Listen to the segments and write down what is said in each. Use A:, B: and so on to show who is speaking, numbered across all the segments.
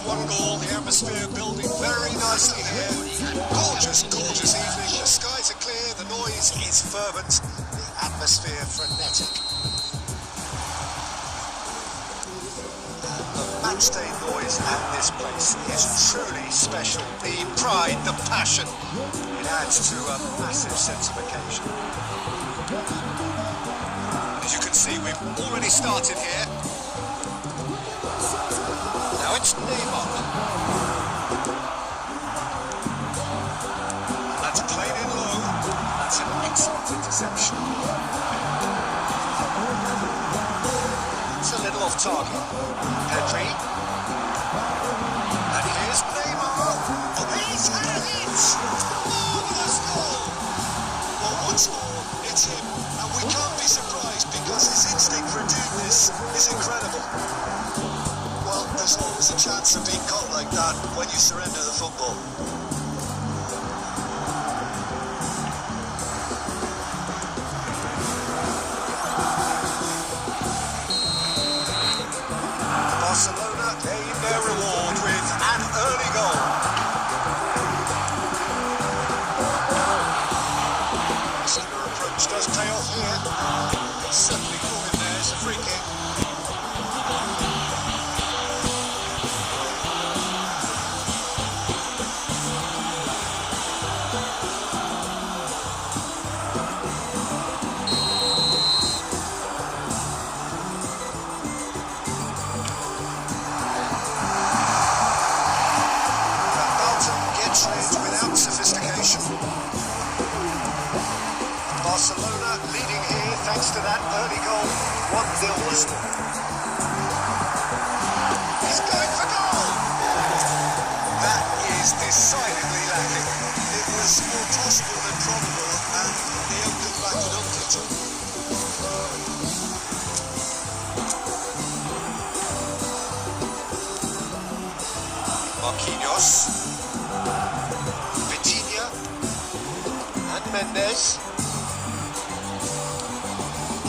A: One goal, the atmosphere building very nicely here. Gorgeous, gorgeous evening. The skies are clear, the noise is fervent, the atmosphere frenetic. And the matchday noise at this place is truly special. The pride, the passion, it adds to a massive sense of occasion. As you can see, we've already started here. Now it's Neymar. That's played in low. That's an excellent interception. It's a little off target. Pedri. And here's Neymar. Oh, he's had it! Marvellous goal! Well, once more, it's him. And we can't be surprised because his instinct for doing this is incredible. Well, there's always a chance of being caught like that when you surrender the football. Barcelona gain their reward with an early goal. Similar approach does pay off here. It's certainly caught him there. It's a free kick. Without sophistication. Barcelona leading here thanks to that early goal. 1-0 the score. He's going for goal! That is decidedly lacking. It was more possible than probable, and the outcome backed it up to it. Marquinhos. Mendes.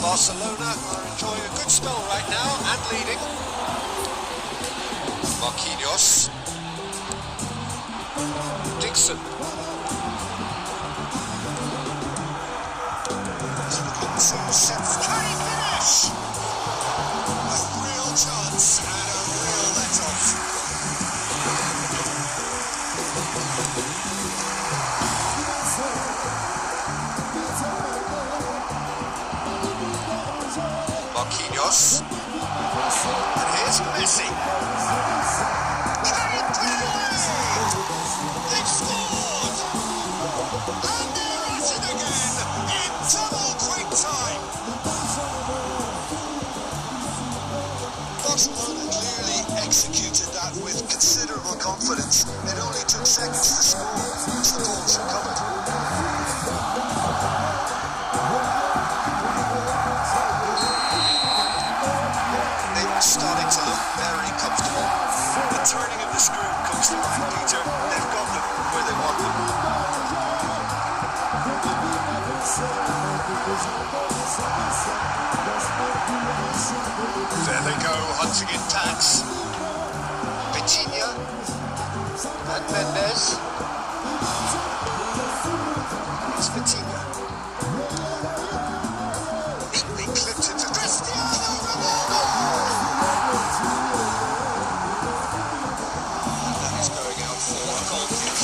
A: Barcelona are enjoying a good spell right now and leading. Marquinhos. Dixon. Can he finish? A real chance and a real let-off. Marquinhos. And here's Messi. Can he play? They've scored! And they're at it again in double quick time. Barcelona clearly executed that with considerable confidence. It only took seconds to score, which the goals had covered. Starting to look very comfortable. bouncing in packs. Vitinha and Mendes. It's Vitinha. Neatly clipped into Cristiano Ronaldo. And that is going out for a goal kick.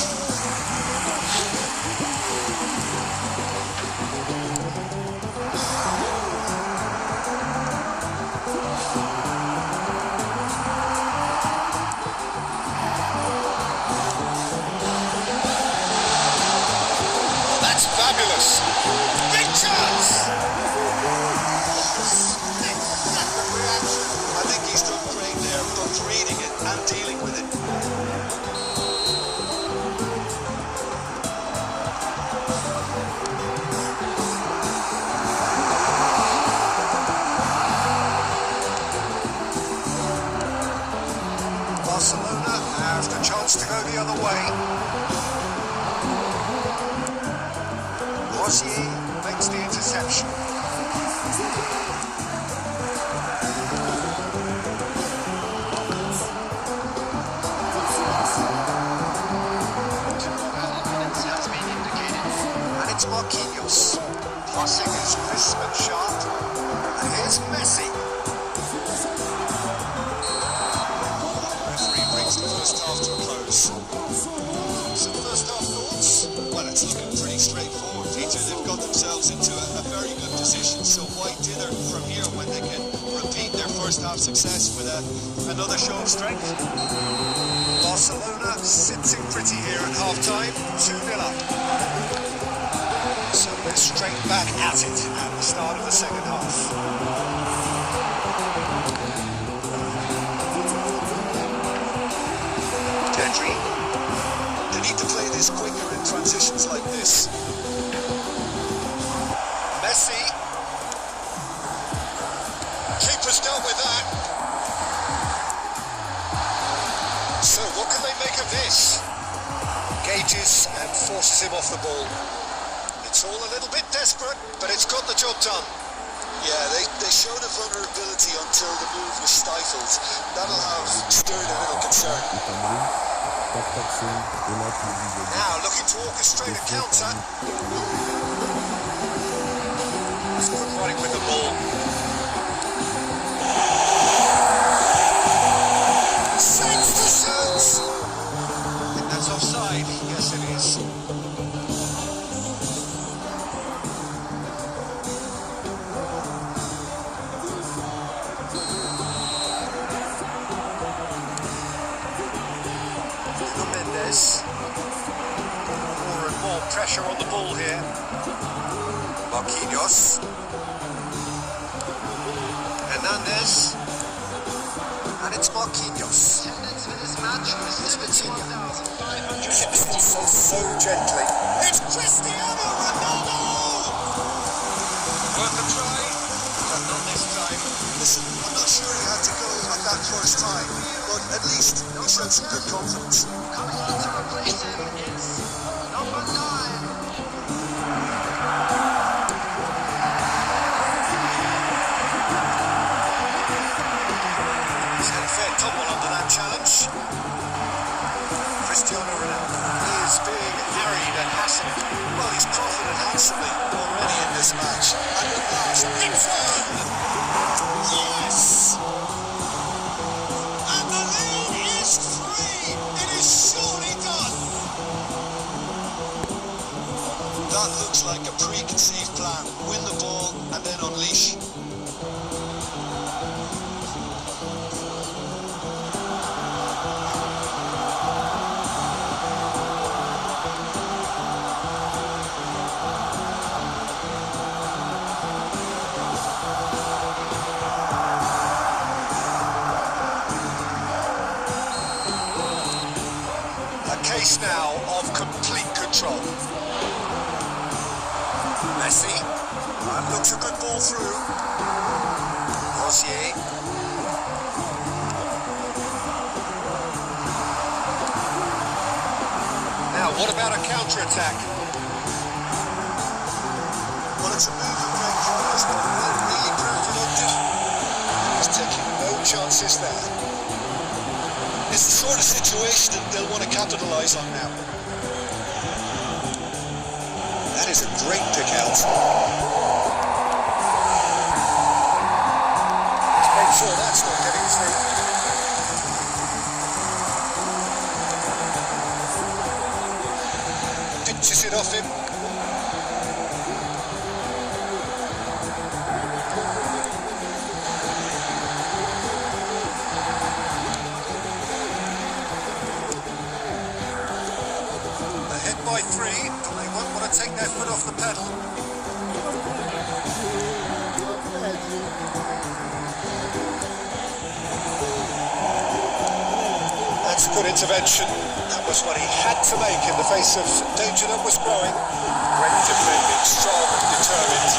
A: Fabulous! Big chance! Spectacular reaction. I think he's done great there, both reading it and dealing with it. Barcelona have the chance to go the other way. Rosier makes the interception. Has been indicated. And it's Marquinhos. Passing is crisp and sharp. And here's Messi. Referee brings the first half to a close. Some first half thoughts? Well, it's looking pretty straightforward. They've got themselves into a very good position, so why dither from here when they can repeat their first half success with another show of strength? Barcelona sitting pretty here at half-time, 2-0 up. So we're straight back at it at the start of the second half. Pedri. They need to play this quicker in transitions like this. Messi. Keeper's dealt with that. So what can they make of this? Gauges and forces him off the ball. It's all a little bit desperate, but it's got the job done. Yeah, they showed a vulnerability until the move was stifled. That'll have stirred a little concern. Now looking to orchestrate a counter. He's good running with the ball. Substitutions! I think that's offside. Yes, it is. Mendes. More and more pressure on the ball here. Marquinhos. Hernandez. And it's Marquinhos. Attendance for this match was 71,500. So gently. It's Cristiano Ronaldo! Worth a try, but not this time. Listen, I'm not sure he had to go at that first time, but at least he showed some good confidence. Coming on to replace him is number 9. He's had a fair tumble under that challenge. Cristiano Ronaldo is being harried and hassled. Well, he's profited handsomely already in this match. And at last, it's on! Yes! And the lead is free! It is surely done! That looks like a preconceived plan. Win the ball and then unleash. Case now of complete control. Messi, that looks a good ball through. Rosier. Now, what about a counter-attack? Well, it's a moving great players, but not really crafted up. He's taking no chances there. It's the sort of situation that they'll want to capitalise on now. That is a great pick out. Let's make sure that's not getting through. Pinches it off him. By 3, but they won't want to take their foot off the pedal. That's a good intervention. That was what he had to make in the face of danger that was growing. Great defending, strong and determined.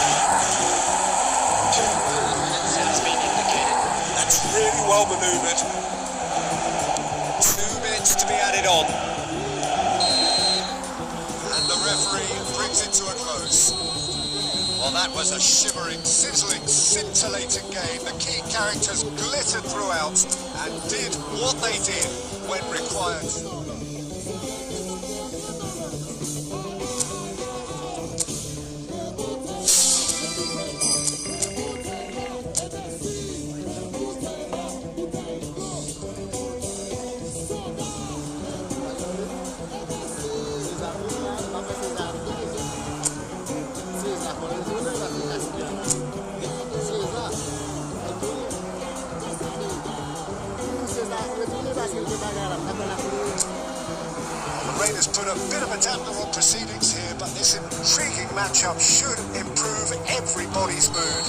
A: Has been indicated. That's really well manoeuvred. 2 minutes to be added on. Referee brings it to a close. Well, that was a shimmering, sizzling, scintillating game. The key characters glittered throughout and did what they did when required. The Raiders put a bit of a damper on proceedings here, but this intriguing matchup should improve everybody's mood.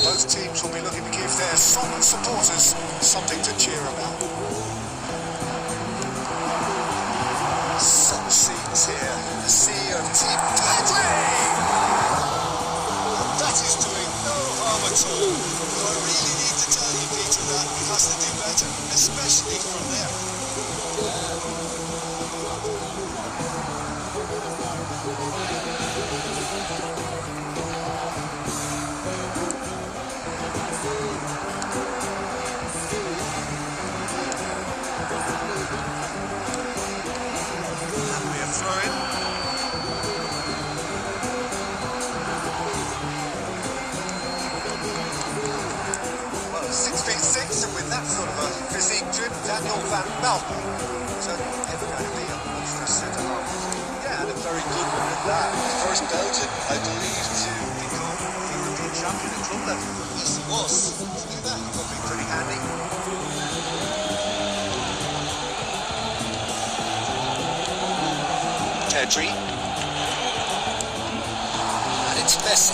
A: Both teams will be looking to give their solemn supporters something to cheer about. Some scenes here, the sea of Team Padre! That is doing no harm at all. Though I really need to tell you, Peter, that he has to do better, especially from there. That'll be a throw-in. Well, 6'6", and with that sort of a physique, Daniel Van Malten certainly never going to be a monstrous centre-half. Yeah, and a very good one at that. First Belgian, I believe, to become European champion at club level. Yes, he was. Look at that, that'll be pretty handy. Pedri. And it's Messi.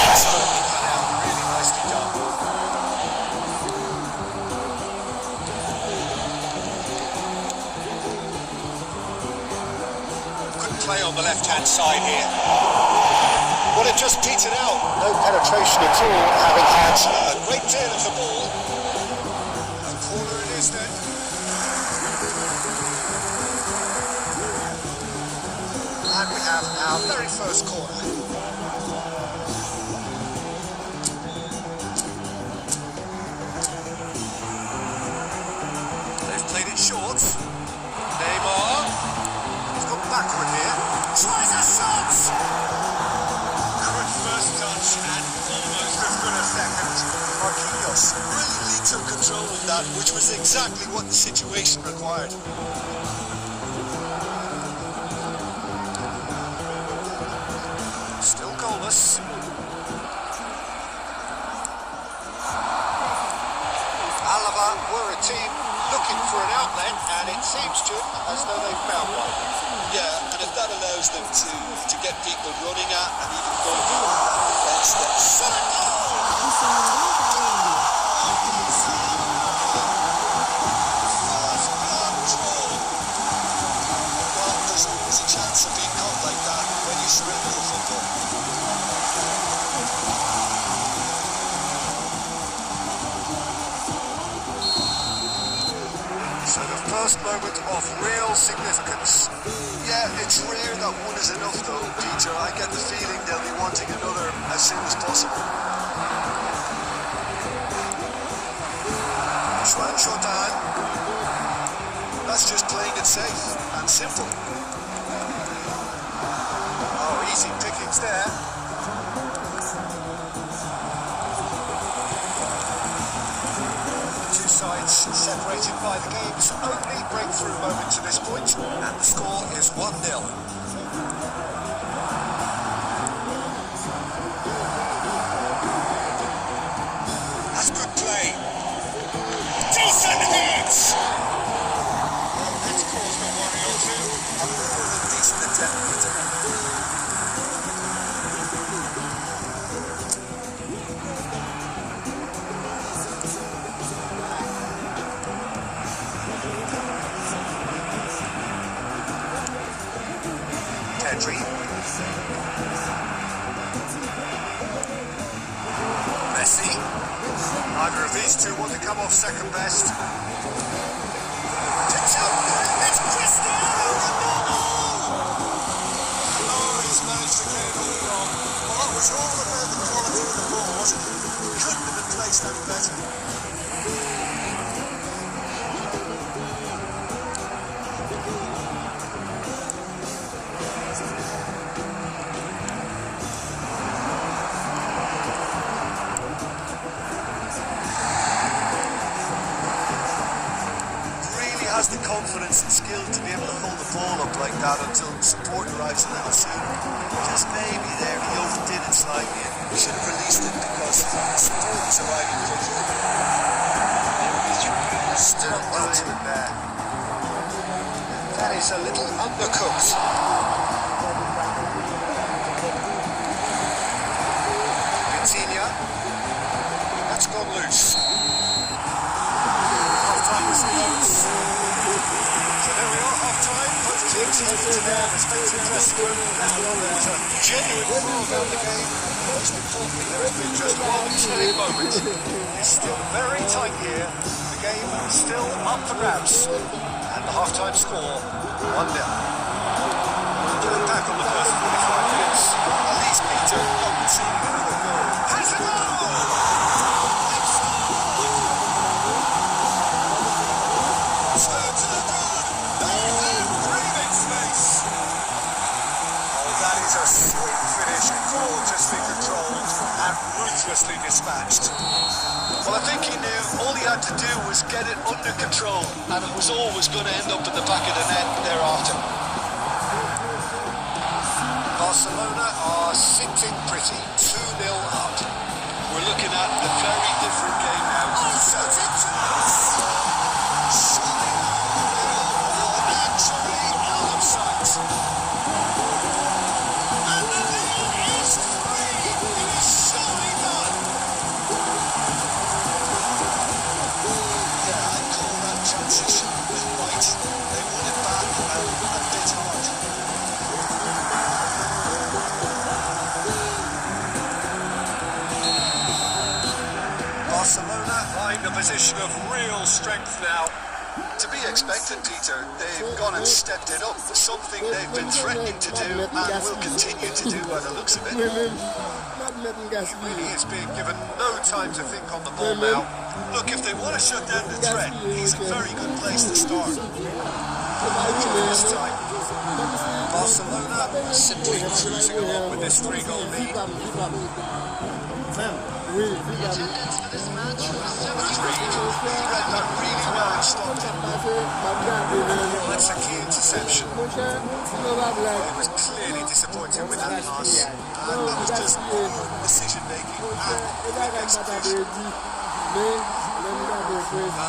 A: Excellently cut out, really nicely done. Good play on the left-hand side here. Well, it just petered out. No penetration at all, having had a great deal of the ball. A corner it is then. And we have our very first corner. They've played it short. Neymar. He's gone backward here. Tries a shot! Good first touch and almost as good a second. Marquinhos brilliantly took control of that, which was exactly what the situation required. Still goalless. Alaba were a team looking for an outlet, and it seems to as though they've found one. Yeah, and if that allows them to get people running at and even going beyond that defence, then solid goal! Well, there's always a chance of being caught like that when you surrender the football. So the first moment of real significance. Yeah, it's rare that one is enough though, Peter. I get the feeling they'll be wanting another as soon as possible. That's just playing it safe and simple. Oh, easy pickings there. The two sides separated by the game's only breakthrough moment to this point, and the score is 1-0. That's good play. Decent hits! That's caused a worry or two. A more than decent attempt, Peter. Pedri. Messi. Neither of these two want to come off second best. It's Cristiano Ronaldo! Oh, he's managed to get it all wrong. Well, that was all about the quality of the ball, wasn't it? Couldn't have been placed any better. Has the confidence and skill to be able to hold the ball up like that until support arrives a little sooner. Just maybe there he overdid it slightly and should have released it because support was arriving quickly. Still ultimate there. That is a little undercooked. Coutinho. That's gone loose. Half-time was close. So there we are, half-time. Both teams headed to their respective dressing room. Now there's a genuine brawl down the game. Most importantly, there has been just one telling moment. It's still very tight here. The game still up for grabs. And the half-time score, 1-0. Going back on the first 45 minutes. At least Peter not conceding another goal. Has a goal! A sweet finish, gorgeously controlled and ruthlessly dispatched. Well, I think he knew all he had to do was get it under control, and it was always going to end up in the back of the net thereafter. Barcelona are sitting pretty, 2-0 up. We're looking at a very different game now. Substitutions! Actually out of sight. Barcelona are in a position of real strength now. To be expected, Peter, they've gone and stepped it up. Something they've been threatening to do and will continue to do by the looks of it. He really is being given no time to think on the ball now. Look, if they want to shut down the threat, he's a very good place to start. This time, Barcelona simply cruising along with this 3-goal lead. He read that really well and stopped him. That's a key interception. He was clearly disappointed with that pass, and that was just decision making and execution.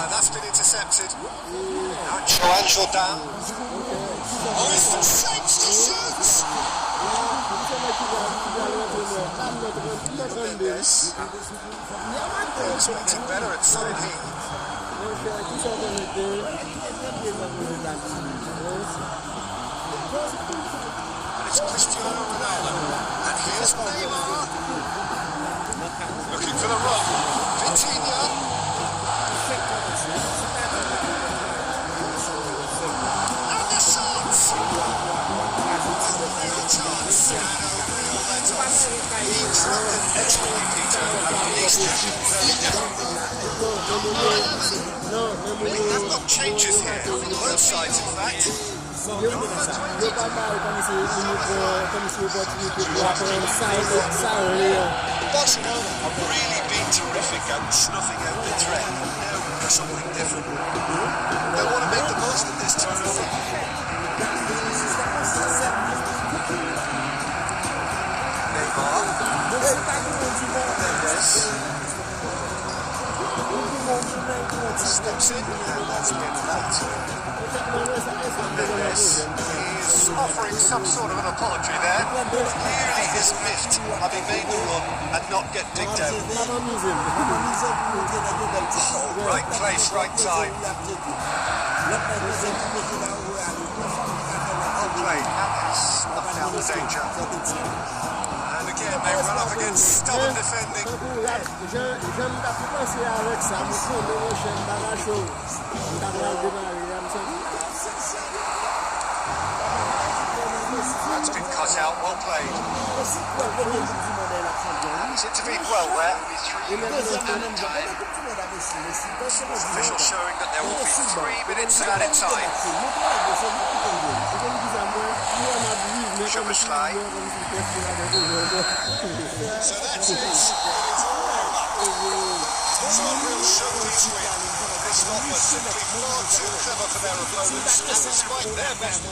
A: That's been intercepted. Ancho down. Oh, it's the saves to shoots! Expecting better at side heat. And it's Cristiano Ronaldo. And here's Neymar. Looking for the run. Coutinho. And the shots! Real chance. He trapped an exploit, Peter, and released it very differently. They've got changes here, both sides in fact. Barcelona have really been terrific at snuffing out the threat. Now for something different. They want to make the most of this turnover. Steps in, and that's been that. Mendes is offering some sort of an apology there. Clearly is miffed having made the run and not get digged out. Oh, right place, right time. Well played, and snuffed out the danger. And again, they run up against stubborn defending. That's been cut out, well played. Seems to be well there. 3 minutes at added time. Official showing that there will be 3 minutes at added time. Szoboszlai. So that's it. It's all over. It's not real showpiece win. This lot was simply far too clever for their opponents, and despite their best.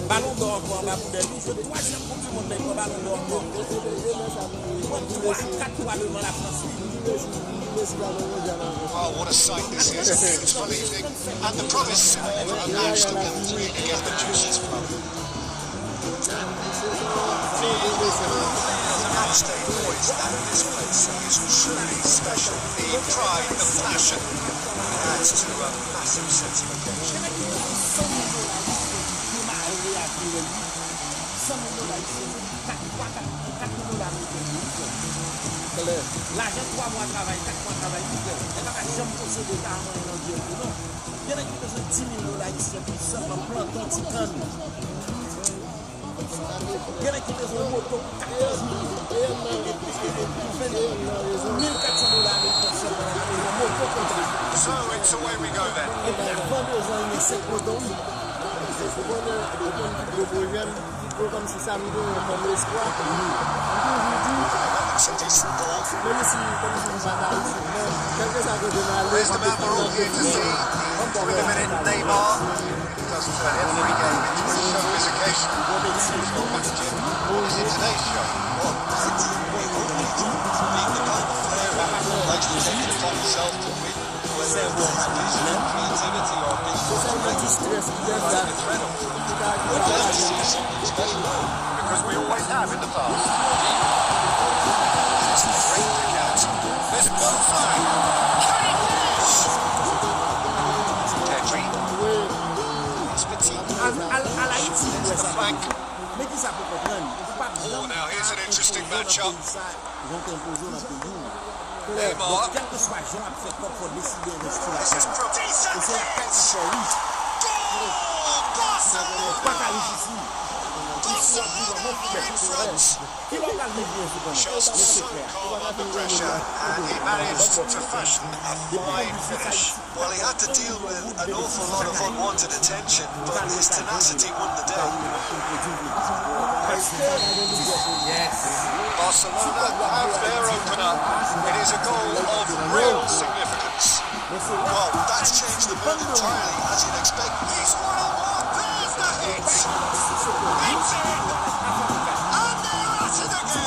B: Ballon d'or encore en bas pour des loups. C'est le 3e Coupe du Monde avec le Ballon d'or encore. 3-4 fois devant la France.
A: Oh, what a sight this is. A beautiful evening. And the promise of a match that will really get the juices flowing. The match day boys, and this place is truly special. The pride, the passion, adds to a massive sense of occasion.
B: L'argent 3 mois de travail, 4 mois de travail, il n'y a pas jamais possédé d'argent dans le Dieu. Non. Il y en a qui besoin de 10 000 $ ici pour seulement planter un petit canne. Il y en a qui besoin de moto 14 000 $. 1 400 $ pour seulement un moto contrat.
A: So it's away we go then.
B: Et bien, vendez aux gens, il y a 7 motos. Comme si ça me donne comme l'espoir.
A: It's a decent goal.
B: Même si quelques années de mal.
A: There's the man we're all here to see. For the minute, Neymar does turn every game into a showcase. He's not much Jim. What is it today's show? Well, it's being the kind of player who likes to take it upon himself to win. Whether it's ambition, creativity, or big because we always have in the past. This is great to catch. There's one fine. Pedri. It's Petit. It's the flank. Oh, now here's an interesting matchup. Neymar. This is Protein. Shows so calm under pressure, and he managed to fashion a fine finish. Well, he had to deal with an awful lot of unwanted attention, but his tenacity won the day.
B: Yes.
A: Barcelona have their opener. It is a goal of real significance. Well, that's changed the mood entirely, as you'd expect. He's one-on-one. There's the hit. It's in. And they're at it again.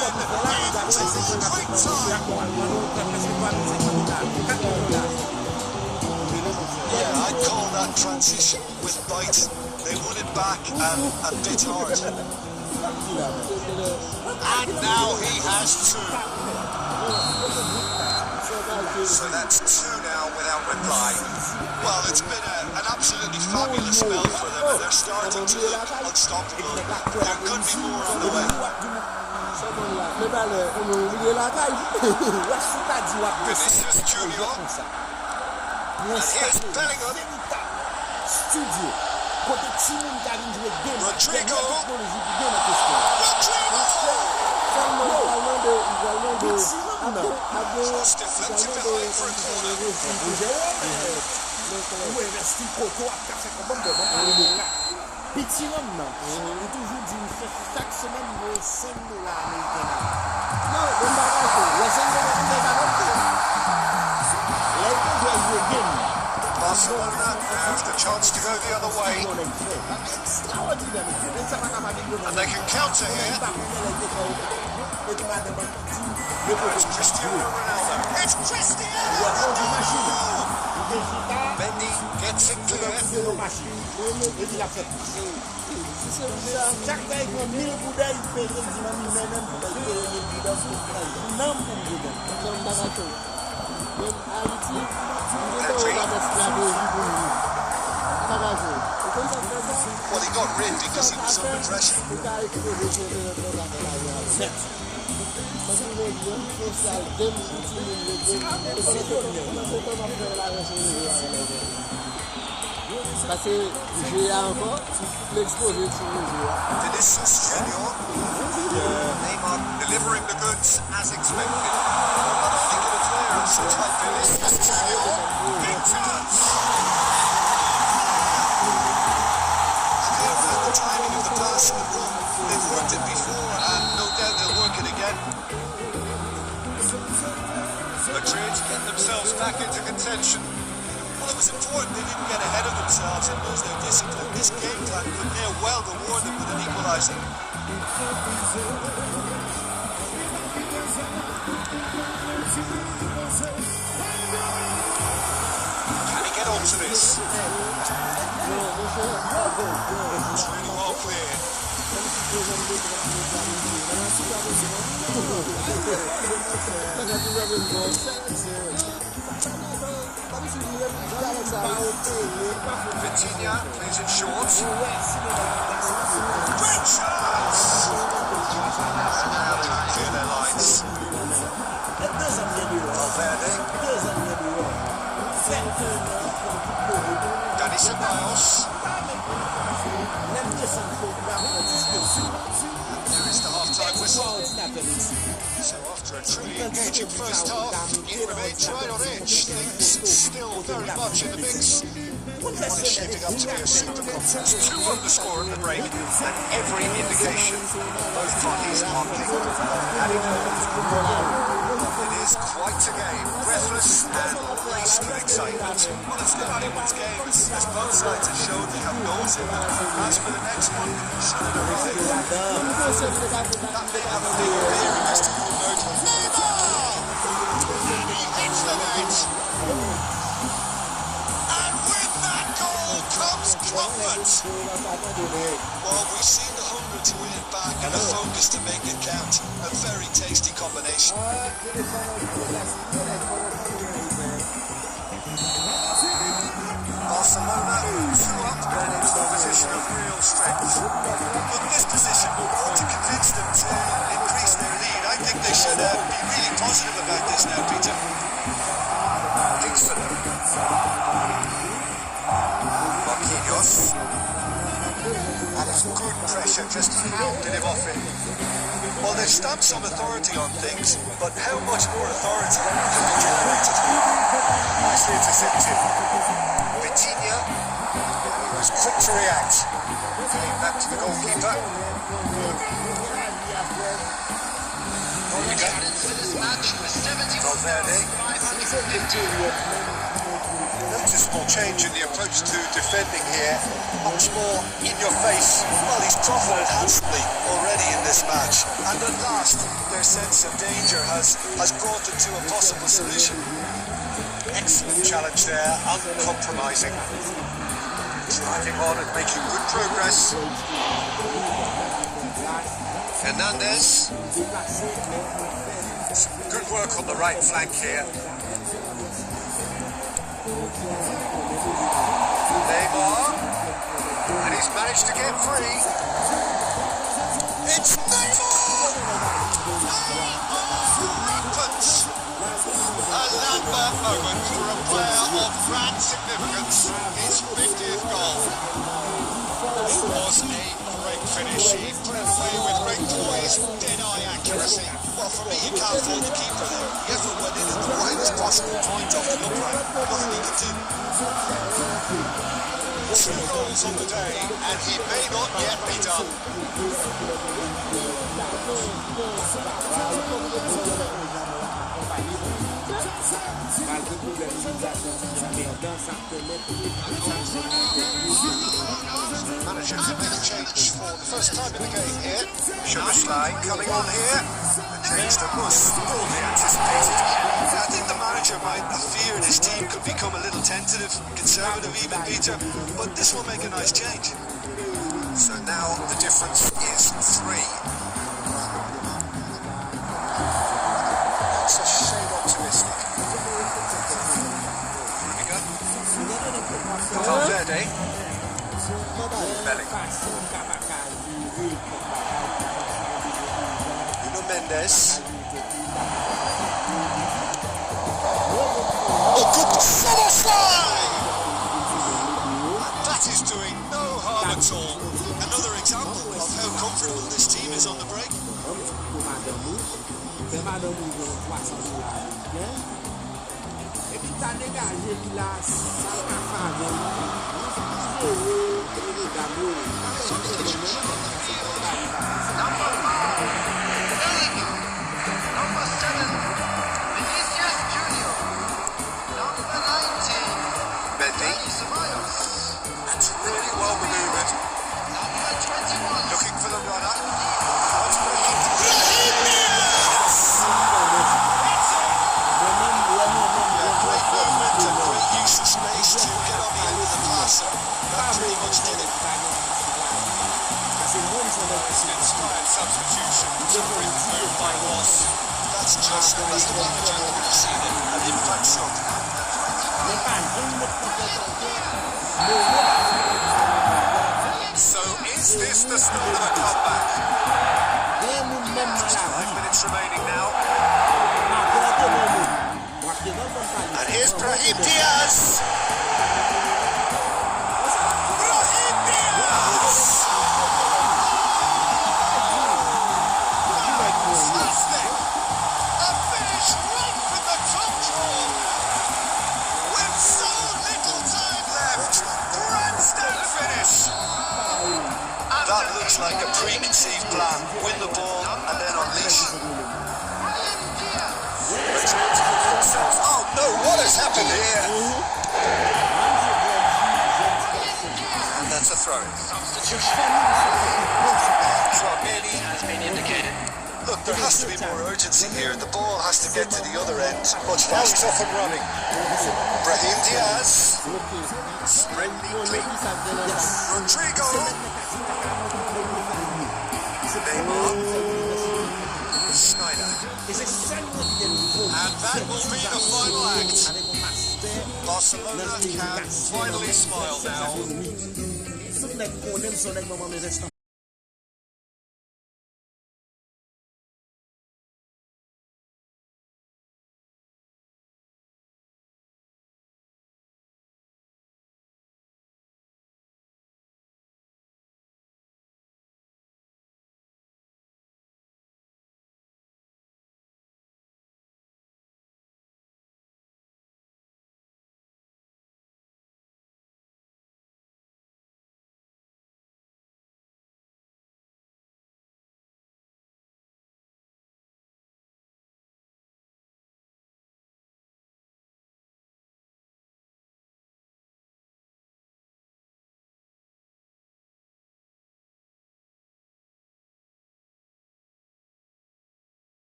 A: Into the quick time. Yeah, I'd call that transition with bite. They won it back and a bit hard. And now he has two. So that's two now without reply. Well, it's been an absolutely fabulous spell for them, and they're starting to look unstoppable. There could be more on the way. Vinicius Junior. And here's Bellingham. Rodrigo. Just deflected behind for a corner.
B: Petit homme, non. On toujours dit, chaque semaine, il y a 5 dollars américains. Non, on va pas les 5 dollars américains. Là, il doit jouer
A: Barcelona have the chance to go the other way. And they can counter here. It's Cristiano Ronaldo. It's Cristiano Ronaldo! Mendy gets it clear. Well, he got rid because he was under pressure. Vinicius Junior. Neymar delivering the goods as expected. Not only good a player, such like Vinicius Junior. Big chance. The timing of the pass and the run, they've worked it before and no doubt they'll work it again. Madrid get themselves back into contention. Well, it was important they didn't get ahead of themselves and lose their discipline. This game plan could now well reward them with an equaliser. Can he get onto this? It's really well cleared. Vitinha plays it short. Great chance! And now they can clear their lines. Valverde. Dani Ceballos. There is the half-time whistle. So after a truly engaging first half, it remains right on edge. Things still very much in the mix. What is shaping up to be a super contest. 2-1 the score at the break, and every indication both parties are capable of adding on. It is quite a game, breathless and laced with excitement. Well, it's not anyone's game, as both sides have shown they have goals in them. As for the next one, should it arrive, that may have a bigger bearing as to who knows. Neymar! He hits the net! And with that goal comes comfort! Well, we've seen the hunger to win it back and the focus to make it count. A very tasty combination. Barcelona 2 up and into a position of real strength. But this position ought to convince them to increase their lead. I think they should be really positive about this now, Peter. Dixon. Marquinhos. That's good pressure, just hounded him off it. Well, they've stamped some authority on things, but how much more authority can be generated? Nicely intercepted. Vitinha, he was quick to react. Playing back to the goalkeeper. Valverde. Noticeable change in the approach to defending here. Much more in your face. Well, he's profited handsomely already in this match. And at last, their sense of danger has brought them to a possible solution. Excellent challenge there, uncompromising. Driving on and making good progress. Hernandez. Some good work on the right flank here. And he's managed to get free. It's Neymar! Rampant! A Lambert moment for a player of grand significance. His 50th goal. It was a great finish. He put it away with great poise, dead-eye accuracy. Well, for me, you can't fault the keeper there. The effort went in at the widest possible point off the upright. Nothing he could do. 2 goals on the day, and he may not yet be done. Manager could make a change for the first time in the game here. Sugarslide coming on here. A change that was broadly anticipated. I think the manager might have feared his team could become a little tentative, conservative even, Peter, but this will make a nice change. So now the difference is 3. Not such shade optimistic. Rudiger. Valverde. Bellingham. Nuno Mendes. Oh, good summer slide! And that is doing no harm at all. Another example of how comfortable this team is on the break. That's really well manoeuvred. Looking for the runner. Great movement and great use of space to get on the end of the passer. That pretty much did it. Inspired substitution to bring the move by Ross. That's just as the manager would have seen it. An impact shot. So is this the start of a comeback? Just 5 minutes remaining now. And here's Brahim Diaz. Brahim Diaz! Fantastic! A finish right from the top draw. With so little time left. Grandstand finish. That looks like a preconceived plan. Win the ball and then unleash. Oh no, what has happened here? And that's a throw. Substitution. Nearly has been indicated. Look, there has to be more urgency here. The ball has to get to the other end. But now he's off and running. Brahim Diaz. Spread neatly. Rodrigo. Neymar. Snyder. And that will be the final act. Barcelona can finally smile now.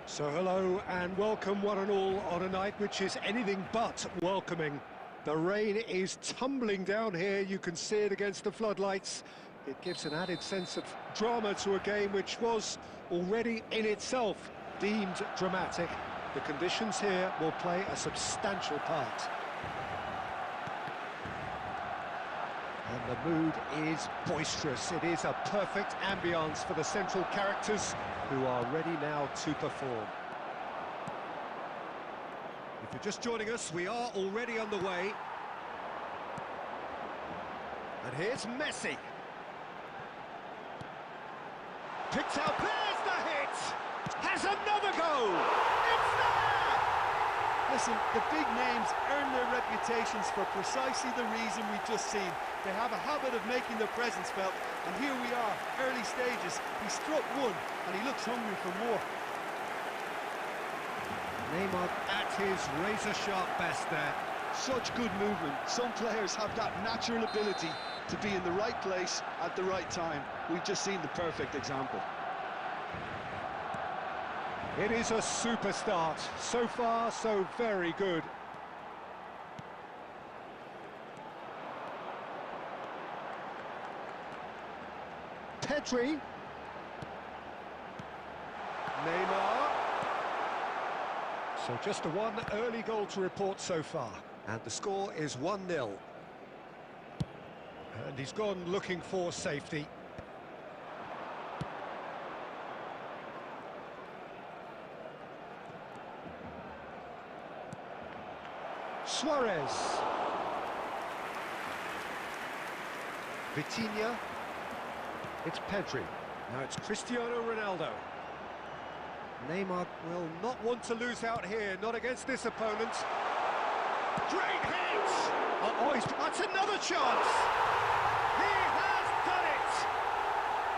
C: So hello and welcome one and all on a night which is anything but welcoming. The rain is tumbling down here, you can see it against the floodlights. It gives an added sense of drama to a game which was already in itself deemed dramatic. The conditions here will play a substantial part. And the mood is boisterous. It is a perfect ambience for the central characters who are ready now to perform. If you're just joining us, we are already underway. And here's Messi. Picked out, there's the hit! Has another go! It's there!
D: Listen, the big names earn their reputations for precisely the reason we've just seen. They have a habit of making their presence felt, and here we are, early stages. He struck one, and he looks hungry for more.
C: Neymar at his razor-sharp best there.
D: Such good movement. Some players have that natural ability to be in the right place at the right time. We've just seen the perfect example.
C: It is a super start. So far, so very good. Pedri. Neymar. So just the one early goal to report so far. And the score is 1-0. And he's gone looking for safety. Suarez. Vitinha. It's Pedri. Now it's Cristiano Ronaldo. Neymar will not want to lose out here, not against this opponent. Great hit! That's another chance! He has done it!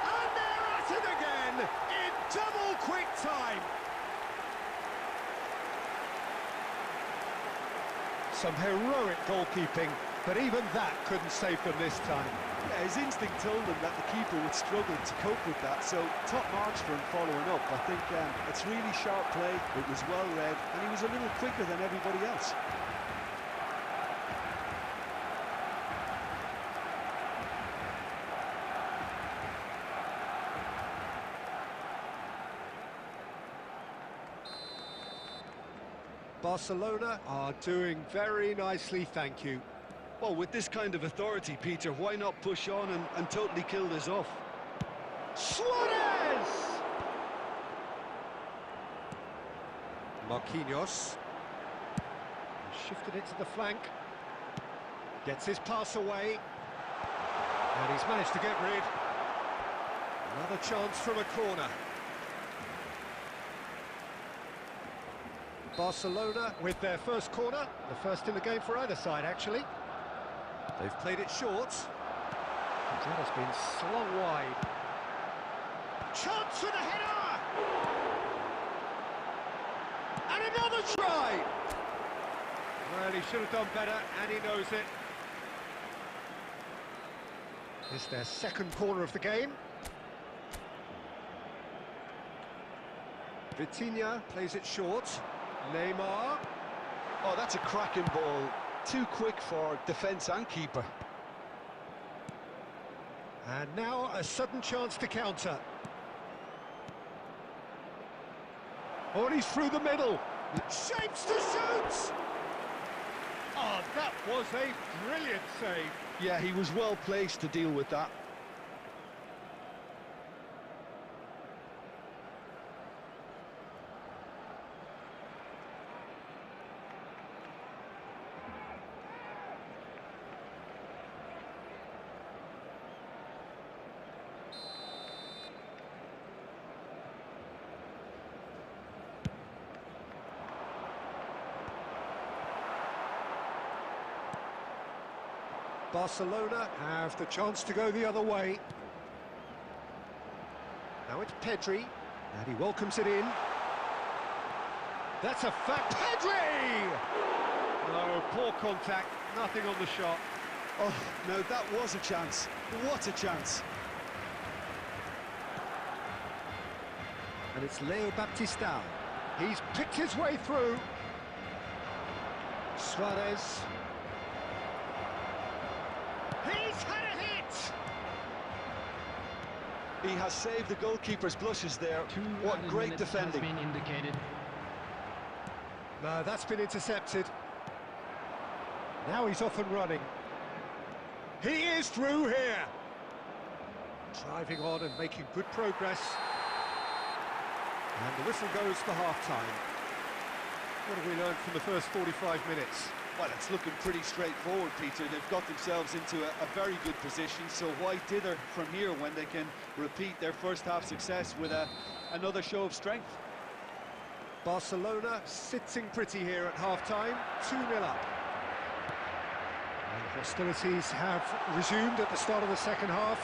C: And they're at it again, in double quick time! Some heroic goalkeeping, but even that couldn't save them this time.
D: Yeah, his instinct told him that the keeper would struggle to cope with that, so top marks for him following up. I think it's really sharp play, it was well read, and he was a little quicker than everybody else.
C: Barcelona are doing very nicely, thank you.
D: Well, with this kind of authority, Peter, why not push on and totally kill this off?
C: Suarez! Marquinhos. Shifted it to the flank. Gets his pass away. And he's managed to get rid. Another chance from a corner. Barcelona with their first corner. The first in the game for either side, actually. They've played it short. That has been slung wide. Chance for the header! And another try! Well, he should have done better, and he knows it. It's their second corner of the game. Vitinha plays it short. Neymar.
D: Oh, that's a cracking ball. Too quick for defence and keeper.
C: And now a sudden chance to counter. Oh, and he's through the middle. Shapes to shoot! Oh, that was a brilliant save.
D: Yeah, he was well placed to deal with that.
C: Barcelona have the chance to go the other way. Now it's Pedri, and he welcomes it in. That's a fact. Pedri! No, poor contact, nothing on the shot.
D: Oh, no, that was a chance. What a chance.
C: And it's Leo Baptistao. He's picked his way through. Suarez. He's had a hit!
D: He has saved the goalkeeper's blushes there. What great defending.
E: Has been indicated.
C: No, that's been intercepted. Now he's off and running. He is through here. Driving on and making good progress. And the whistle goes for half-time. What have we learned from the first 45 minutes?
D: Well, it's looking pretty straightforward, Peter. They've got themselves into a very good position, so why dither from here when they can repeat their first half success with another show of strength?
C: Barcelona sitting pretty here at half-time, 2-0 up. And hostilities have resumed at the start of the second half.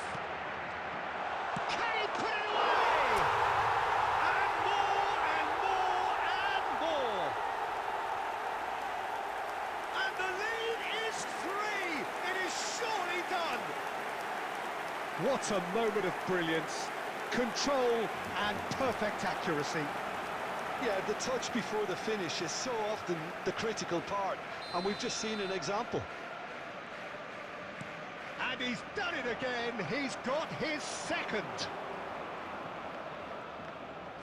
C: Can he put it away? And more, and more, and more. And the lead is 3. It is surely done. What a moment of brilliance. Control and perfect accuracy.
D: Yeah, the touch before the finish is so often the critical part, and we've just seen an example.
C: And he's done it again. He's got his second.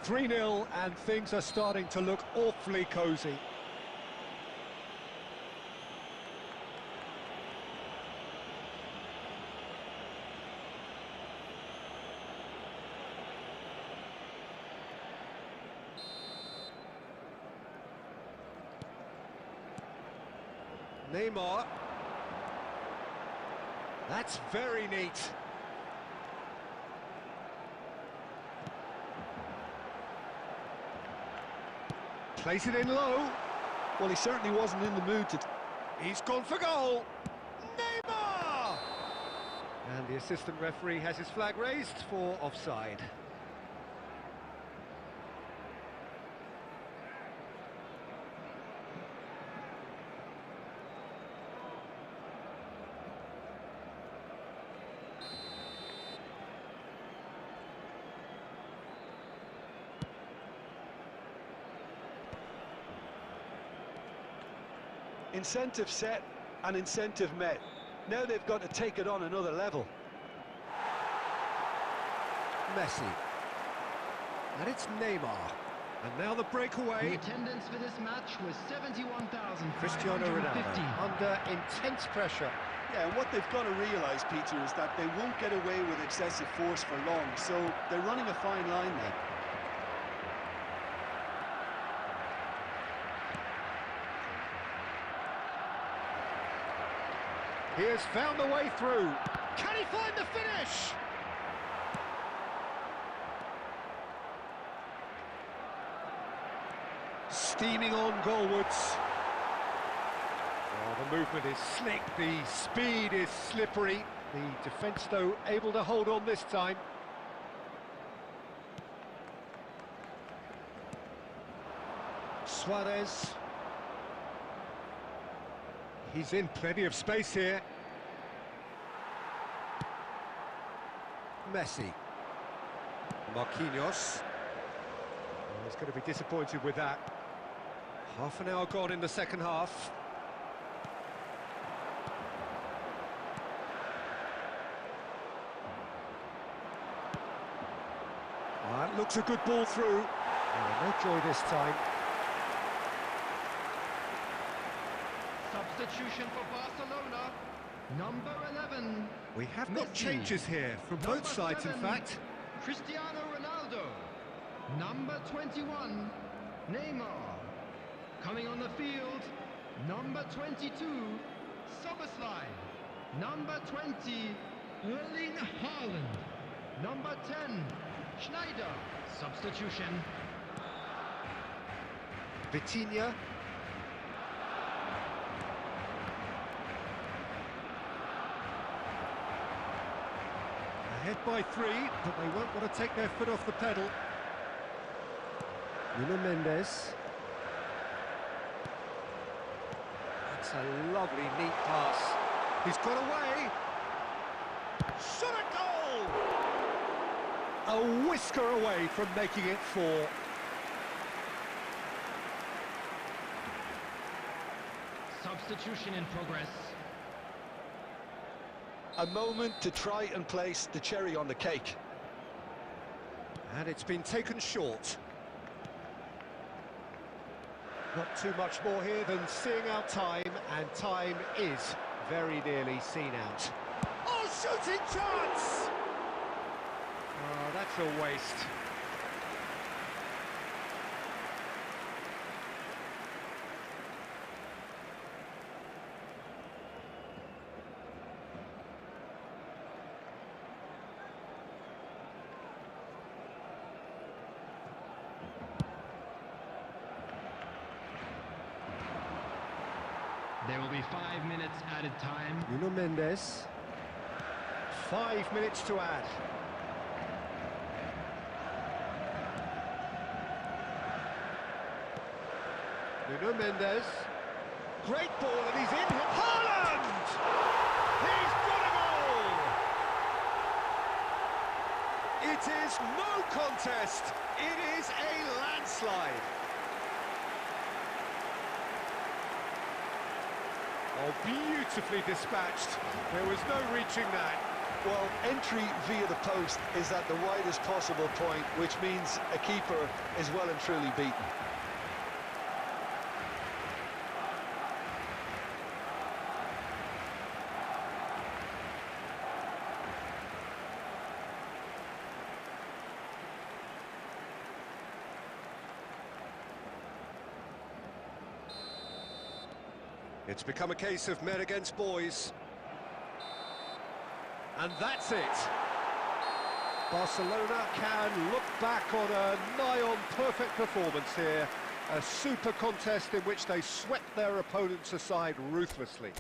C: 3-0, and things are starting to look awfully cosy. Neymar. That's very neat. Plays it in low.
D: Well, he certainly wasn't in the mood to...
C: He's gone for goal. Neymar! And the assistant referee has his flag raised for offside.
D: Incentive set and incentive met. Now they've got to take it on another level.
C: Messi. And it's Neymar. And now the
E: The
C: breakaway.
E: attendance for this match was 71,550.
C: Cristiano Ronaldo under intense pressure.
D: Yeah, and what they've got to realise, Peter, is that they won't get away with excessive force for long, so they're running a fine line there.
C: He has found the way through. Can he find the finish? Steaming on goalwards. Oh, the movement is slick, the speed is slippery. The defence, though, able to hold on this time. Suarez. He's in plenty of space here. Messi. Marquinhos. Oh, he's going to be disappointed with that. Half an hour gone in the second half. That looks a good ball through. Oh, no joy this time.
E: Substitution for Barcelona. Number 11.
C: We have got
E: Messi.
C: changes here from both
E: Number
C: sides, in
E: 7,
C: fact.
E: Cristiano Ronaldo. Number 21, Neymar. Coming on the field, number 22, Soboslai. Number 20, Erling Haaland. Number 10, Schneider. Substitution.
C: Ahead by 3, but they won't want to take their foot off the pedal. Nuno Mendes. That's a lovely, neat pass. He's got away. Shot a goal! A whisker away from making it 4.
E: Substitution in progress.
A: A moment to try and place the cherry on the cake.
C: And it's been taken short. Not too much more here than seeing out time, and time is very nearly seen out. Oh, shooting chance! Oh, that's a waste.
E: There will be 5 minutes added time.
C: Nuno Mendes. 5 minutes to add. Nuno Mendes. Great ball, and he's in. Haaland! He's got a goal! It is no contest. It is a landslide. Oh, beautifully dispatched. There was no reaching that.
A: Well, entry via the post is at the widest possible point, which means a keeper is well and truly beaten.
C: It's become a case of men against boys. And that's it. Barcelona can look back on a nigh-on perfect performance here. A super contest in which they swept their opponents aside ruthlessly.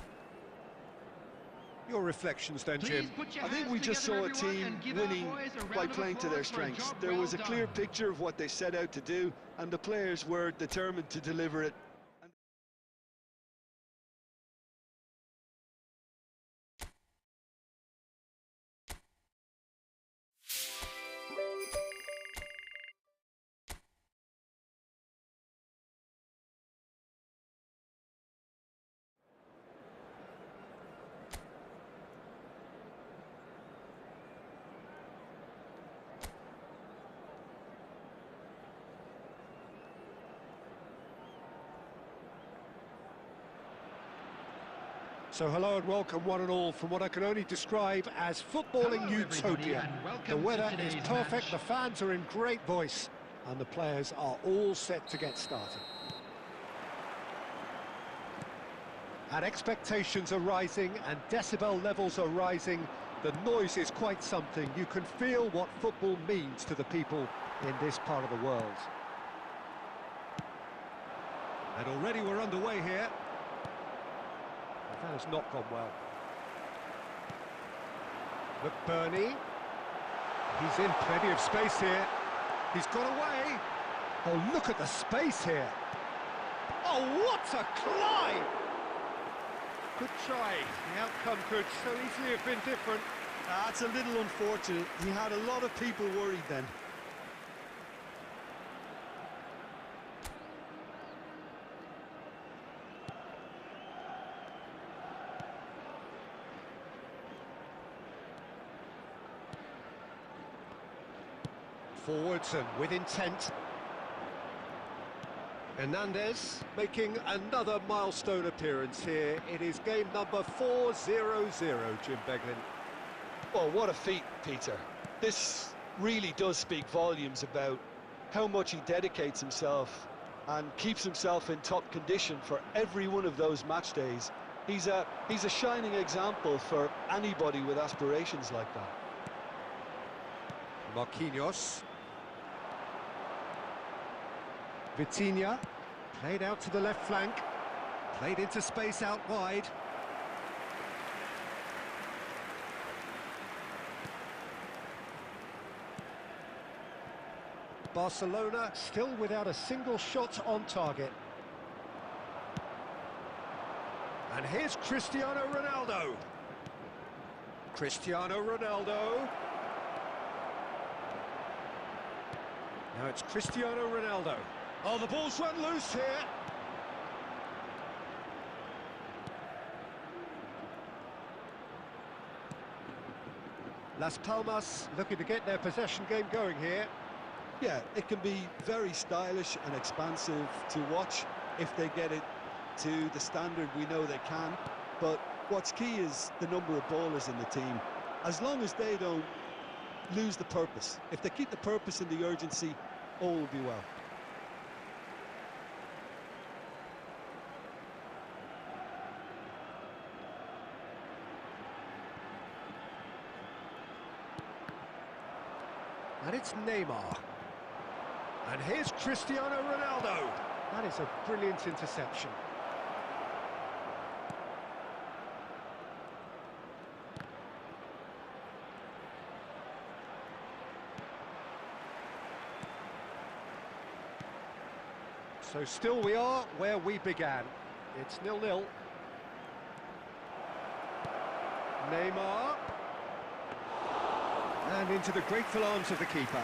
C: Your reflections then, Jim?
A: I think we just saw a team winning by playing to their strengths. There was a clear picture of what they set out to do, and the players were determined to deliver it.
C: So hello and welcome one and all from what I can only describe as footballing
E: Hello,
C: utopia.
E: everybody, and welcome
C: The weather
E: to
C: is
E: today's
C: perfect,
E: match.
C: the fans are in great voice, and the players are all set to get started. And expectations are rising and decibel levels are rising. The noise is quite something. You can feel what football means to the people in this part of the world. And already we're underway here. That has not gone well. McBurney. He's in plenty of space here. He's got away. Oh, look at the space here. Oh, what a climb! Good try. The outcome could so easily have been different.
A: That's a little unfortunate. He had a lot of people worried then.
C: Forwards and with intent. Hernandez making another milestone appearance here. It is game number 400, Jim Beglin.
A: Well, what a feat, Peter. This really does speak volumes about how much he dedicates himself and keeps himself in top condition for every one of those match days. He's a shining example for anybody with aspirations like that.
C: Marquinhos. Vitinha, played out to the left flank, played into space out wide. Barcelona still without a single shot on target. And here's Cristiano Ronaldo. Cristiano Ronaldo. Now it's Cristiano Ronaldo. Oh, the ball's run loose here. Las Palmas looking to get their possession game going here.
D: Yeah, it can be very stylish and expansive to watch if they get it to the standard we know they can. But what's key is the number of ballers in the team. As long as they don't lose the purpose, if they keep the purpose and the urgency, all will be well.
C: And it's Neymar. And here's Cristiano Ronaldo. That is a brilliant interception. So still we are where we began. It's 0-0. Neymar. And into the grateful arms of the keeper.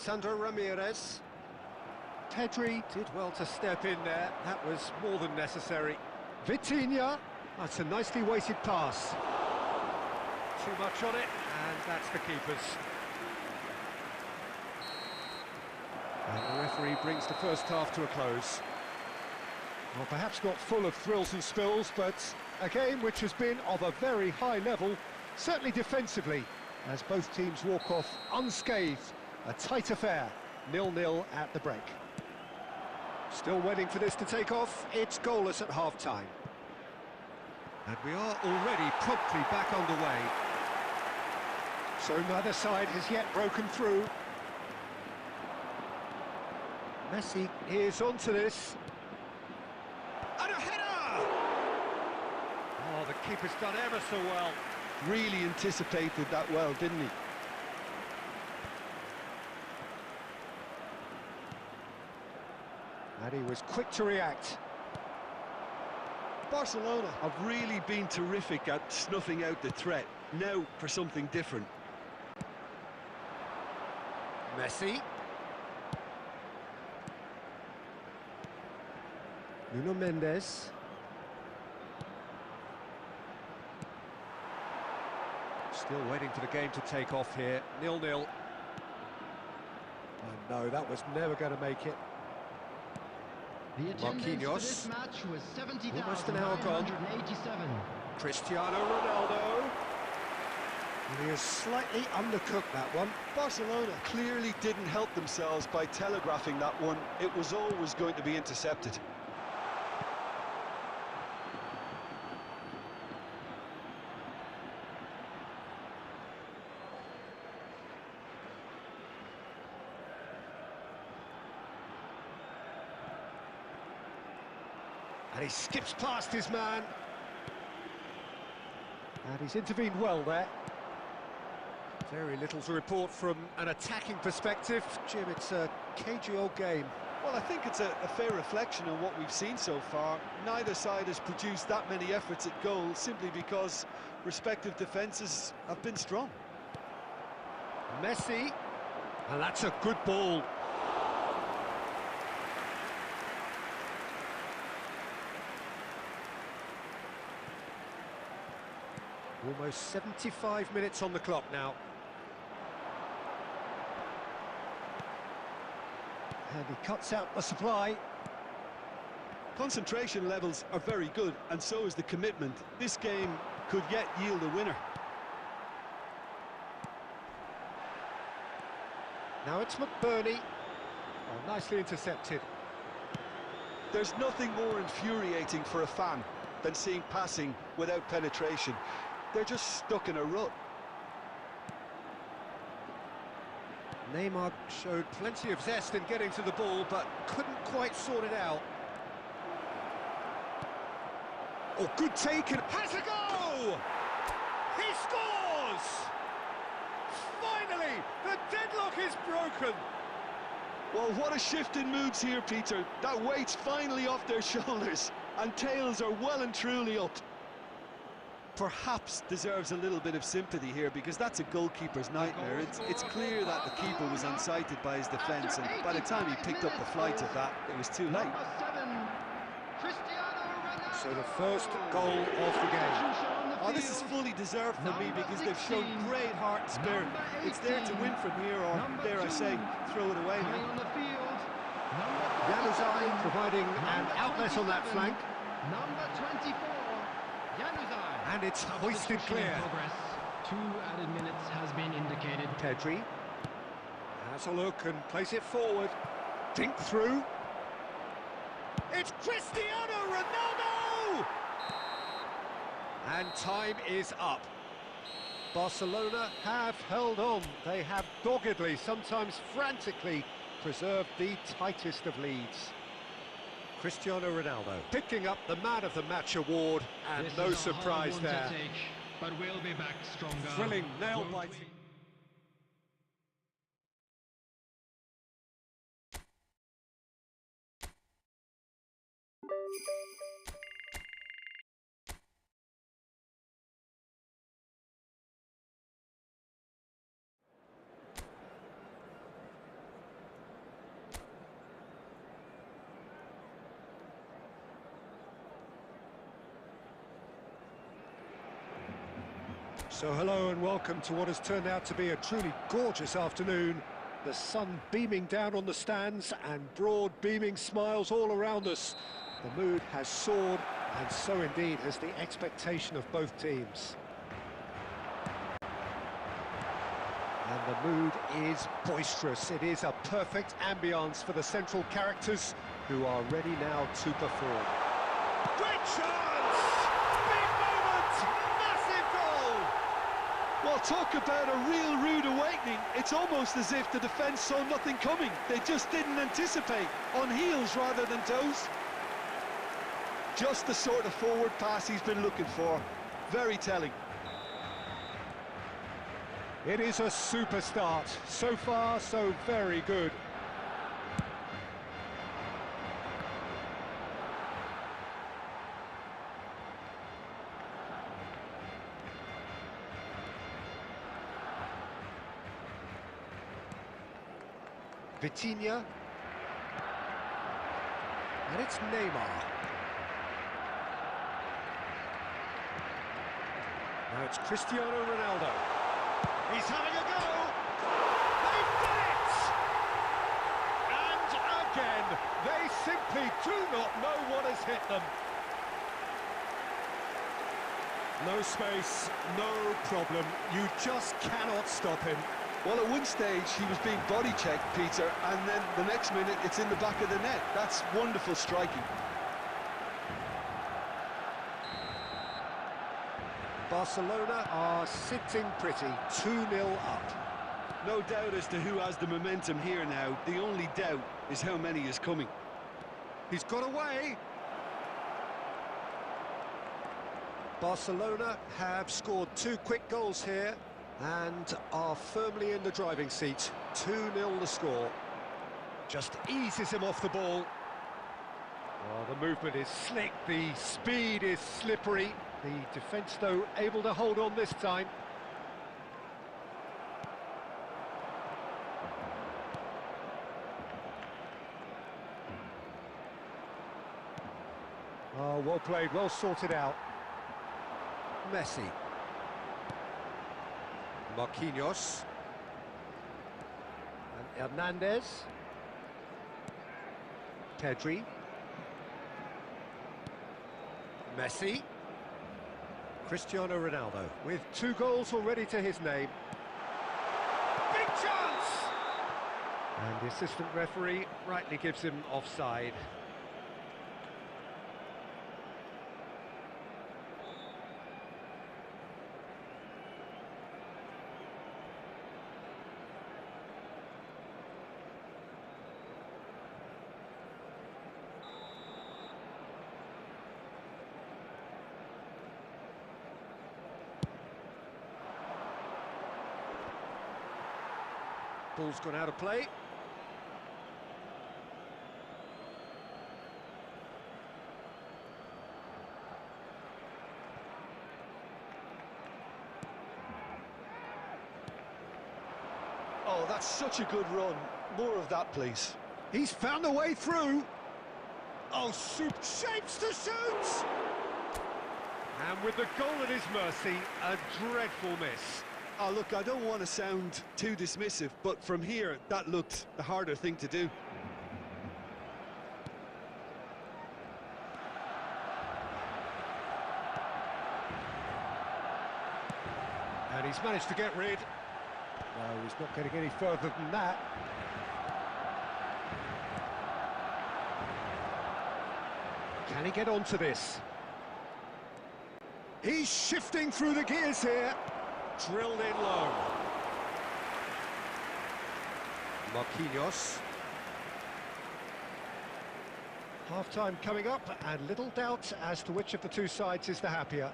C: Sandro Ramirez. Pedri did well to step in there. That was more than necessary. Vitinha. That's a nicely weighted pass. Too much on it, and that's the keeper's. And the referee brings the first half to a close. Well, perhaps not full of thrills and spills, but a game which has been of a very high level, certainly defensively, as both teams walk off unscathed. A tight affair, 0-0 at the break. Still waiting for this to take off. It's goalless at half-time. And we are already promptly back underway. So neither side has yet broken through. Messi is onto this. And a header! Oh, the keeper's done ever so well.
D: Really anticipated that well, didn't he?
C: And he was quick to react.
D: Barcelona have really been terrific at snuffing out the threat. Now for something different.
C: Messi. Nuno Mendes. Still waiting for the game to take off here. 0-0. Oh no, that was never going to make it.
E: The attendance for
C: Marquinhos.
E: this match was
C: Almost an hour gone.
E: 70,987.
C: Cristiano Ronaldo. And he has slightly undercooked that one.
D: Barcelona clearly didn't help themselves by telegraphing that one. It was always going to be intercepted.
C: And he skips past his man. And he's intervened well there. Very little to report from an attacking perspective. Jim, it's a cagey old game.
D: Well, I think it's a fair reflection on what we've seen so far. Neither side has produced that many efforts at goal simply because respective defences have been strong.
C: Messi. And that's a good ball. Almost 75 minutes on the clock now. And he cuts out the supply.
D: Concentration levels are very good, and so is the commitment. This game could yet yield a winner.
C: Now it's McBurney. Oh, nicely intercepted.
D: There's nothing more infuriating for a fan than seeing passing without penetration. They're just stuck in a rut.
C: Neymar showed plenty of zest in getting to the ball, but couldn't quite sort it out. Oh, good taken. Has a go! He scores! Finally, the deadlock is broken.
D: Well, what a shift in moods here, Peter. That weight's finally off their shoulders, and tails are well and truly up. Perhaps deserves a little bit of sympathy here, because that's a goalkeeper's nightmare. It's clear that the keeper was unsighted by his defence, and by the time he picked up the flight of that, it was too late.
E: Number 7, Cristiano Ronaldo.
C: So the first goal of the game.
D: Oh, this is fully deserved for me, because they've shown great heart and spirit. It's there to win from here, or dare I say, throw it away
E: Coming
D: now.
E: on the field. Number
C: Januzaj providing an outlet on that flank.
E: Number 24, Januzaj.
C: And it's hoisted
E: Substitution in
C: clear.
E: progress. 2 added minutes has been indicated.
C: Pedri has a look and plays it forward. Dink through. It's Cristiano Ronaldo! And time is up. Barcelona have held on. They have doggedly, sometimes frantically, preserved the tightest of leads. Cristiano Ronaldo picking up the Man of the Match award, and
E: This
C: no
E: is a hard
C: surprise
E: one
C: there.
E: to take, but we'll be back stronger.
C: Thrilling,
E: Won't
C: nail-biting.
E: we?
C: So hello and welcome to what has turned out to be a truly gorgeous afternoon. The sun beaming down on the stands and broad beaming smiles all around us. The mood has soared, and so indeed has the expectation of both teams. And the mood is boisterous. It is a perfect ambience for the central characters, who are ready now to perform. Great chance! Big moment! Massive goal!
D: Well, talk about a real rude awakening. It's almost as if the defence saw nothing coming. They just didn't anticipate, on heels rather than toes. Just the sort of forward pass he's been looking for. Very telling.
C: It is a super start. So far, so very good. Vitinha. And it's Neymar. Now it's Cristiano Ronaldo. He's having a go! They've done it! And again, they simply do not know what has hit them. No space, no problem. You just cannot stop him.
D: Well, at one stage, he was being body checked, Peter, and then the next minute, it's in the back of the net. That's wonderful striking.
C: Barcelona are sitting pretty, 2-0 up.
D: No doubt as to who has the momentum here now. The only doubt is how many is coming.
C: He's got away. Barcelona have scored 2 quick goals here and are firmly in the driving seat. 2-0 the score. Just eases him off the ball. Oh, the movement is slick, the speed is slippery. The defence, though, able to hold on this time. Oh, well played, well sorted out. Messi. Marquinhos. And Hernandez. Pedri. Messi. Cristiano Ronaldo with 2 goals already to his name. Big chance! And the assistant referee rightly gives him offside. Ball's gone out of play.
D: Oh, that's such a good run. More of that, please.
C: He's found a way through. Oh, shapes to shoot! And with the goal at his mercy, a dreadful miss.
D: Oh, look, I don't want to sound too dismissive, but from here, that looked the harder thing to do.
C: And he's managed to get rid. No, he's not getting any further than that. Can he get onto this? He's shifting through the gears here. Drilled in low. Marquinhos. Half-time coming up, and little doubt as to which of the two sides is the happier.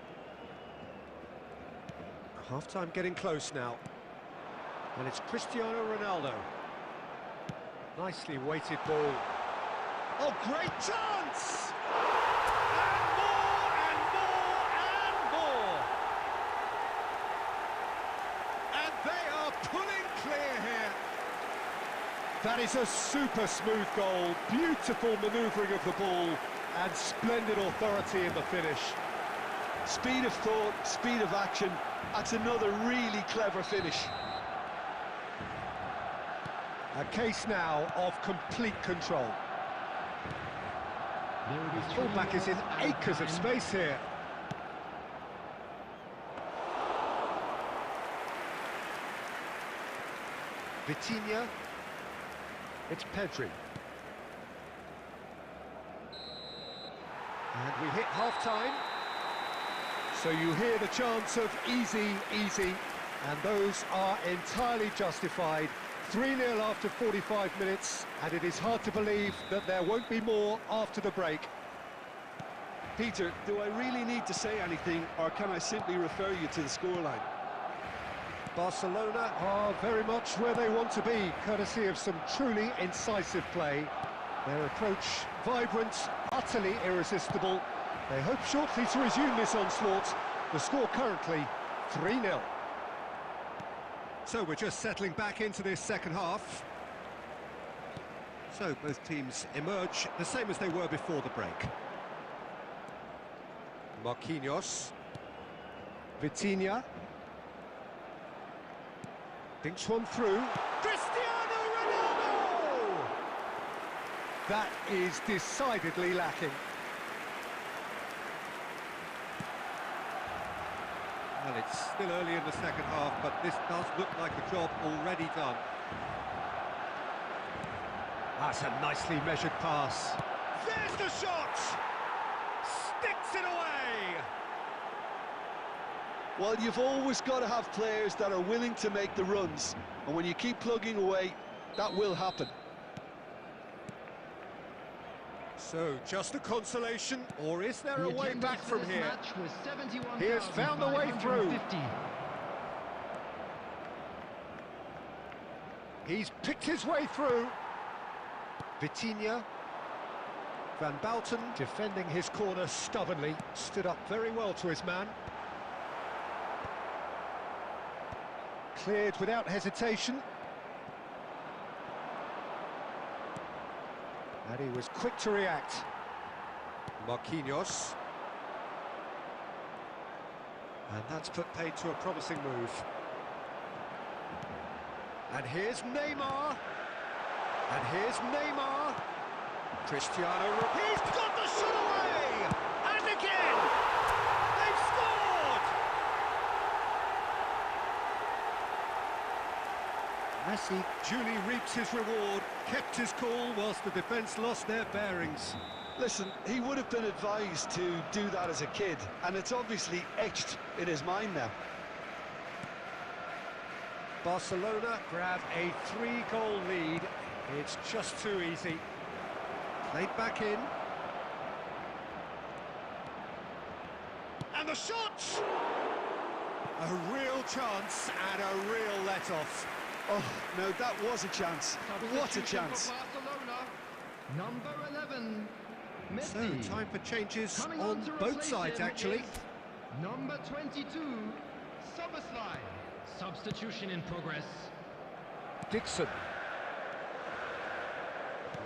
C: Half-time getting close now. And it's Cristiano Ronaldo. Nicely weighted ball. Oh, great chance! And more, and more, and more! And they are pulling clear here. That is a super smooth goal. Beautiful manoeuvring of the ball, and splendid authority in the finish.
D: Speed of thought, speed of action. That's another really clever finish.
C: A case now of complete control. The fullback is in acres of space here. Vitinha. It's Pedri. And we hit half-time. So you hear the chants of easy, easy, and those are entirely justified. 3-0 after 45 minutes, and it is hard to believe that there won't be more after the break.
D: Peter, do I really need to say anything, or can I simply refer you to the scoreline?
C: Barcelona are very much where they want to be, courtesy of some truly incisive play. Their approach vibrant, utterly irresistible. They hope shortly to resume this onslaught. The score currently 3-0. So we're just settling back into this second half. So both teams emerge the same as they were before the break. Marquinhos. Vitinha. Dinks one through. Cristiano Ronaldo! That is decidedly lacking. Well, it's still early in the second half, but this does look like a job already done. That's a nicely measured pass. There's the shot! Sticks it away!
D: Well, you've always got to have players that are willing to make the runs, and when you keep plugging away, that will happen.
C: So, just a consolation, or is there a way back from here? He has found the way through. He's picked his way through. Vitinha. Van Bouten defending his corner stubbornly, stood up very well to his man. Cleared without hesitation. And he was quick to react. Marquinhos. And that's put paid to a promising move. And here's Neymar. And here's Neymar. Cristiano. He's got the shot away! And again! They've scored! Messi duly reaps his reward, kept his cool whilst the defence lost their bearings.
D: Listen, he would have been advised to do that as a kid, and it's obviously etched in his mind now.
C: Barcelona grab a 3-goal lead. It's just too easy. Played back in. And the shot! A real chance and a real let-off.
D: Oh, no, that was a chance. What a
E: Substitution
D: chance.
E: for Barcelona. Number 11,
C: So,
E: Messi.
C: time for changes
E: Coming
C: on
E: to
C: both
E: replace
C: sides,
E: him
C: actually.
E: is number 22, Soboslai. Substitution in progress.
C: Dixon.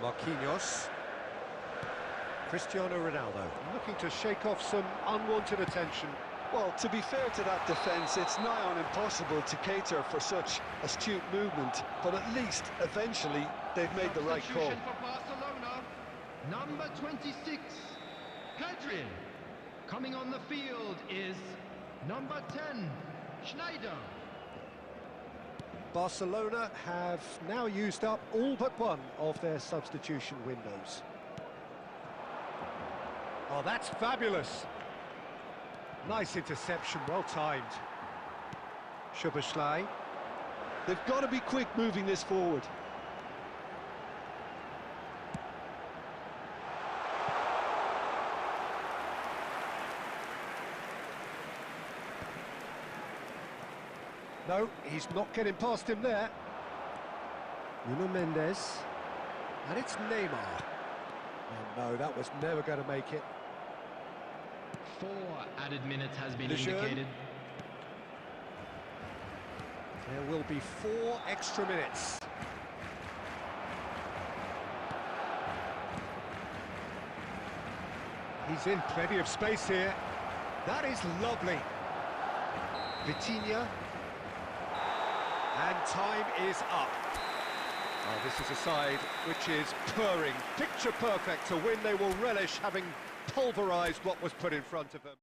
C: Marquinhos. Cristiano Ronaldo looking to shake off some unwanted attention.
D: Well, to be fair to that defence, it's nigh on impossible to cater for such astute movement, but at least, eventually, they've made the right call.
E: Substitution for Barcelona. Number 26, Pedri. Coming on the field is number 10, Schneider.
C: Barcelona have now used up all but one of their substitution windows. Oh, that's fabulous. Nice interception, well timed. Szoboszlai.
D: They've got to be quick moving this forward.
C: No, he's not getting past him there. Nuno Mendes. And it's Neymar. Oh no, that was never going to make it.
E: 4 added minutes has been
C: Lejeune.
E: indicated.
C: There will be 4 extra minutes. He's in plenty of space here. That is lovely. Vitinha. And time is up. Oh, this is a side which is purring, picture perfect. To win, they will relish having pulverised what was put in front of them.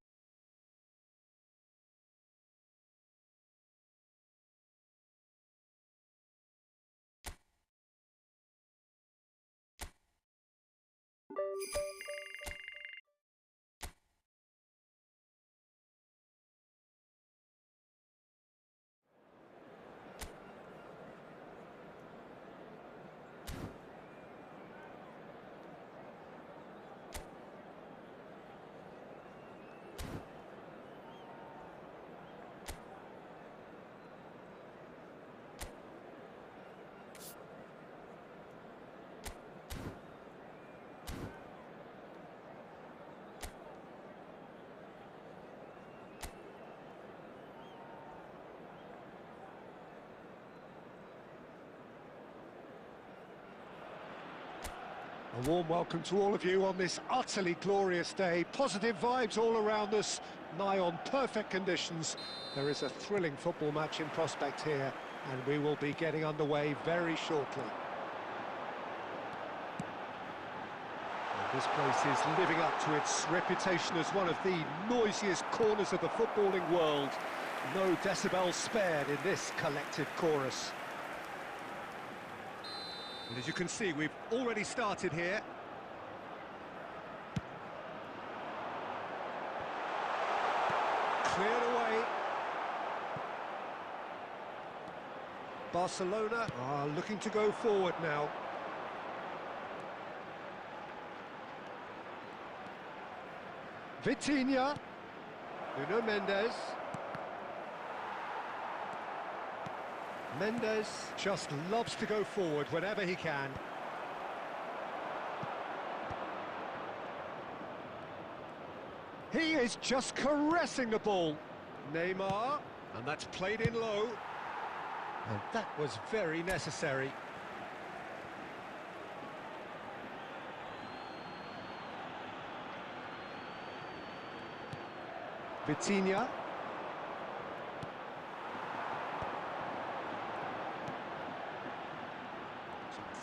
C: A warm welcome to all of you on this utterly glorious day. Positive vibes all around us, nigh on perfect conditions. There is a thrilling football match in prospect here, and we will be getting underway very shortly. And this place is living up to its reputation as one of the noisiest corners of the footballing world. No decibels spared in this collective chorus. And as you can see, we've already started here. Cleared away. Barcelona are looking to go forward now. Vitinha. Nuno Mendes. Mendes just loves to go forward whenever he can. He is just caressing the ball. Neymar, and that's played in low. And that was very necessary. Vitinha.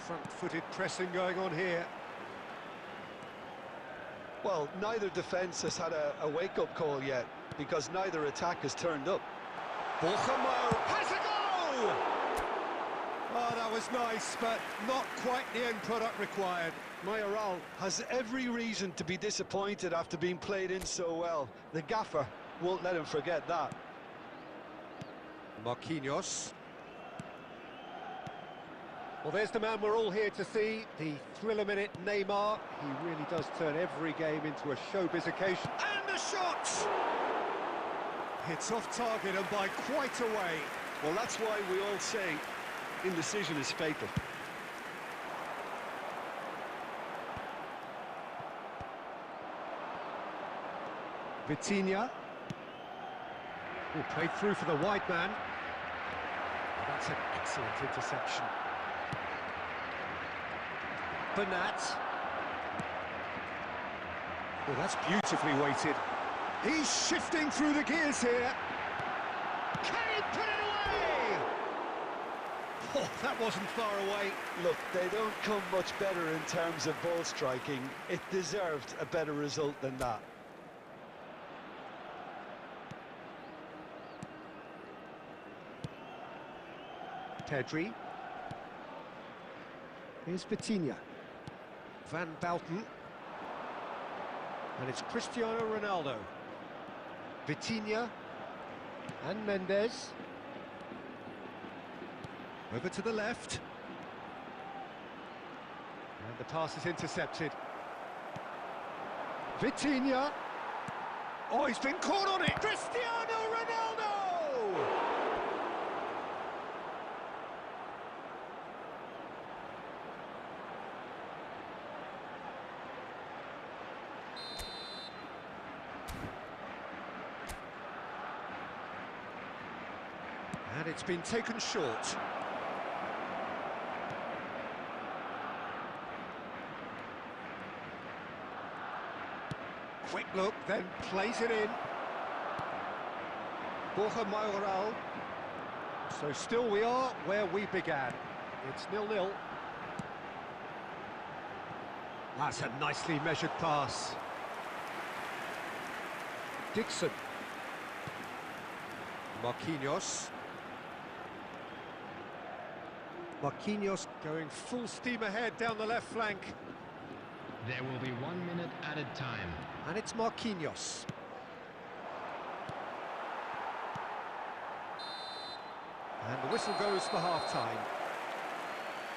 C: Front-footed pressing going on here.
D: Well, neither defence has had a wake-up call yet, because neither attack has turned up.
C: Borjamo has a goal! Oh, that was nice, but not quite the end product required.
D: Mayoral has every reason to be disappointed after being played in so well. The gaffer won't let him forget that.
C: Marquinhos. Well, there's the man we're all here to see, the thriller-minute Neymar. He really does turn every game into a showbiz occasion. And a shot! It's off target and by quite a way.
D: Well, that's why we all say indecision is fatal.
C: Vitinha. Oh, played through for the wide man. Oh, that's an excellent interception. Bernat. Oh, that's beautifully weighted. He's shifting through the gears here. Can he put it away? Oh, that wasn't far away.
D: Look, they don't come much better in terms of ball striking. It deserved a better result than that.
C: Pedri. Here's Vitinha. Van Bouten. And it's Cristiano Ronaldo. Vitinha. And Mendes. Over to the left. And the pass is intercepted. Vitinha. Oh, he's been caught on it. Cristiano Ronaldo! And it's been taken short. Quick look, then plays it in. Borja Mayoral. So still we are where we began. It's 0-0. That's a nicely measured pass. Dixon. Marquinhos. Marquinhos going full steam ahead down the left flank.
E: There will be 1 minute added time.
C: And it's Marquinhos. And the whistle goes for half-time.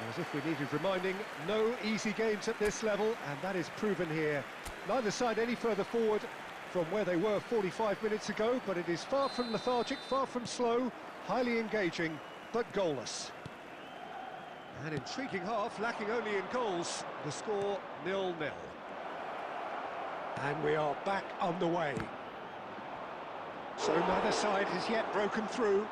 C: As if we needed reminding, no easy games at this level, and that is proven here. Neither side any further forward from where they were 45 minutes ago, but it is far from lethargic, far from slow, highly engaging, but goalless. An intriguing half, lacking only in goals. The score 0-0. And we are back underway. So neither side has yet broken through.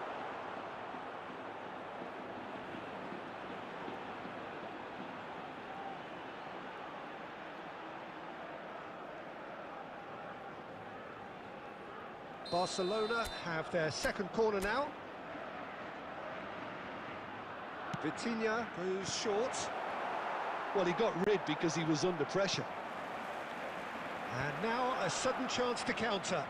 C: Barcelona have their second corner now. Vitinha goes short.
D: Well, he got rid because he was under pressure.
C: And now a sudden chance to counter.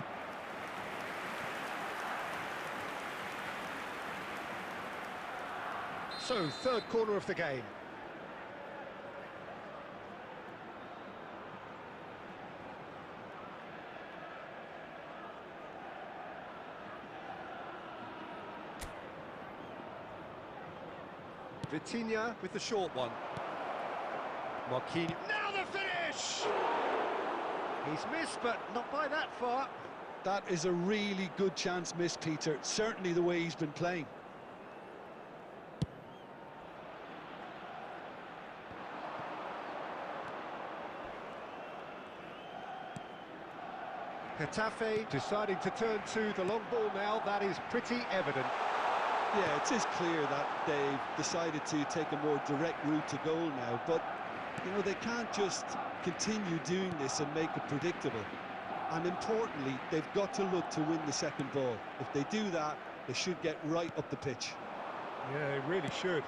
C: So, third corner of the game. Vitinha with the short one. Marquinhos. Now the finish! He's missed, but not by that far.
D: That is a really good chance missed, Peter. Certainly the way he's been playing.
C: Getafe deciding to turn to the long ball now. That is pretty evident.
D: Yeah, it is clear that they've decided to take a more direct route to goal now, but, you know, they can't just continue doing this and make it predictable. And importantly, they've got to look to win the second ball. If they do that, they should get right up the pitch.
C: Yeah, they really should.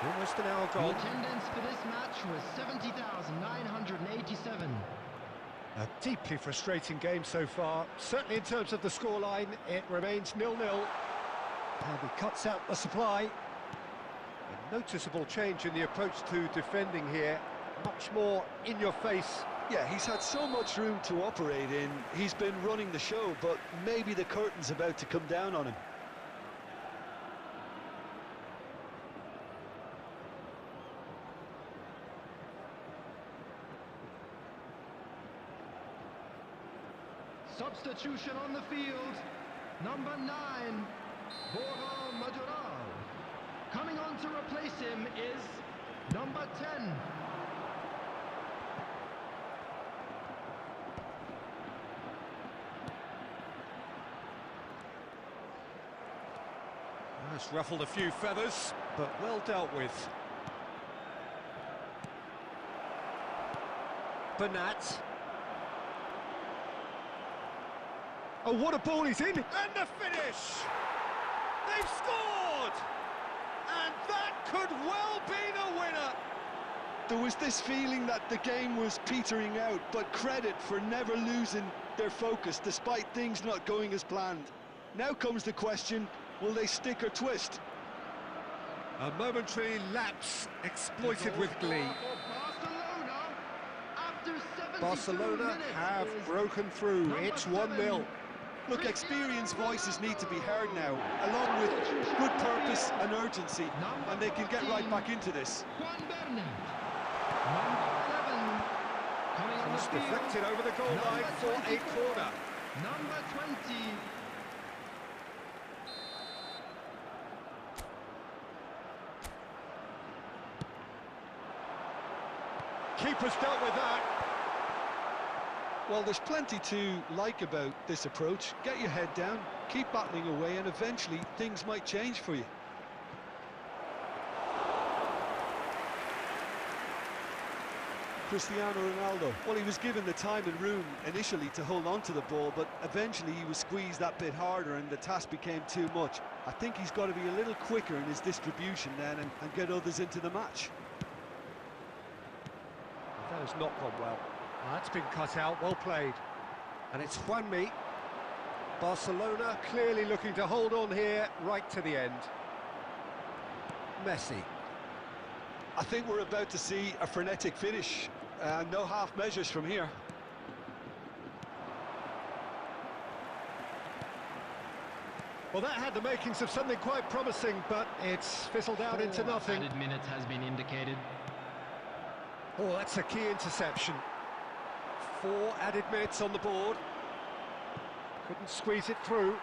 C: Almost an hour
E: The
C: gone.
E: attendance for this match was 70,987.
C: A deeply frustrating game so far. Certainly in terms of the scoreline, it remains 0-0. And he cuts out the supply. A noticeable change in the approach to defending here. Much more in your face.
D: Yeah, he's had so much room to operate in. He's been running the show, but maybe the curtain's about to come down on him.
E: Substitution on the field. number 9, Bora Majoral. Coming on to replace him is number 10.
C: It's ruffled a few feathers, but well dealt with. Bernat. Oh, what a ball he's in! And the finish! They've scored! And that could well be the winner!
D: There was this feeling that the game was petering out, but credit for never losing their focus despite things not going as planned. Now comes the question, will they stick or twist?
C: A momentary lapse exploited with glee.
E: Barcelona, after 72
C: Barcelona
E: minutes
C: have
E: is
C: broken through.
E: number
C: It's
E: 7.
C: 1-0.
D: Look, experienced voices need to be heard now, along with good purpose and urgency, and they can get right back into this.
E: Juan Bernat, number 11, coming on the
C: It's
E: field,
C: deflected over the goal line
E: number
C: for a
E: 24,
C: corner.
E: number 20.
C: Keeper's dealt with that.
D: Well, there's plenty to like about this approach. Get your head down, keep battling away, and eventually things might change for you. Cristiano Ronaldo, well, he was given the time and room initially to hold on to the ball, but eventually he was squeezed that bit harder and the task became too much. I think he's got to be a little quicker in his distribution then and get others into the match.
C: That has not gone well. That's been cut out, well played. And it's Juanmi. Barcelona clearly looking to hold on here right to the end. Messi.
D: I think we're about to see a frenetic finish. No half measures from here.
C: Well, that had the makings of something quite promising, but it's fizzled out into nothing.
E: Added minutes has been indicated.
C: Oh, that's a key interception. 4 added minutes on the board. Couldn't squeeze it through.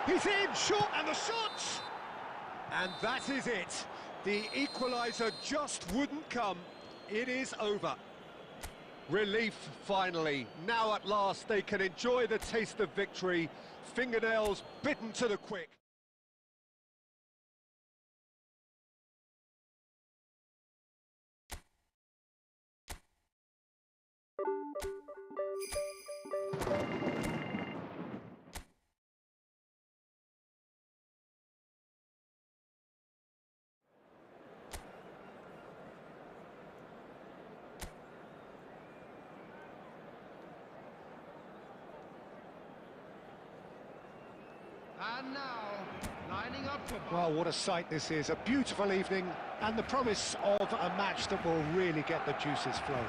C: He's in, short, and the shot! And that is it. The equaliser just wouldn't come. It is over. Relief, finally. Now at last they can enjoy the taste of victory. Fingernails bitten to the quick.
E: And now, lining up for...
C: Well, what a sight this is. A beautiful evening and the promise of a match that will really get the juices flowing.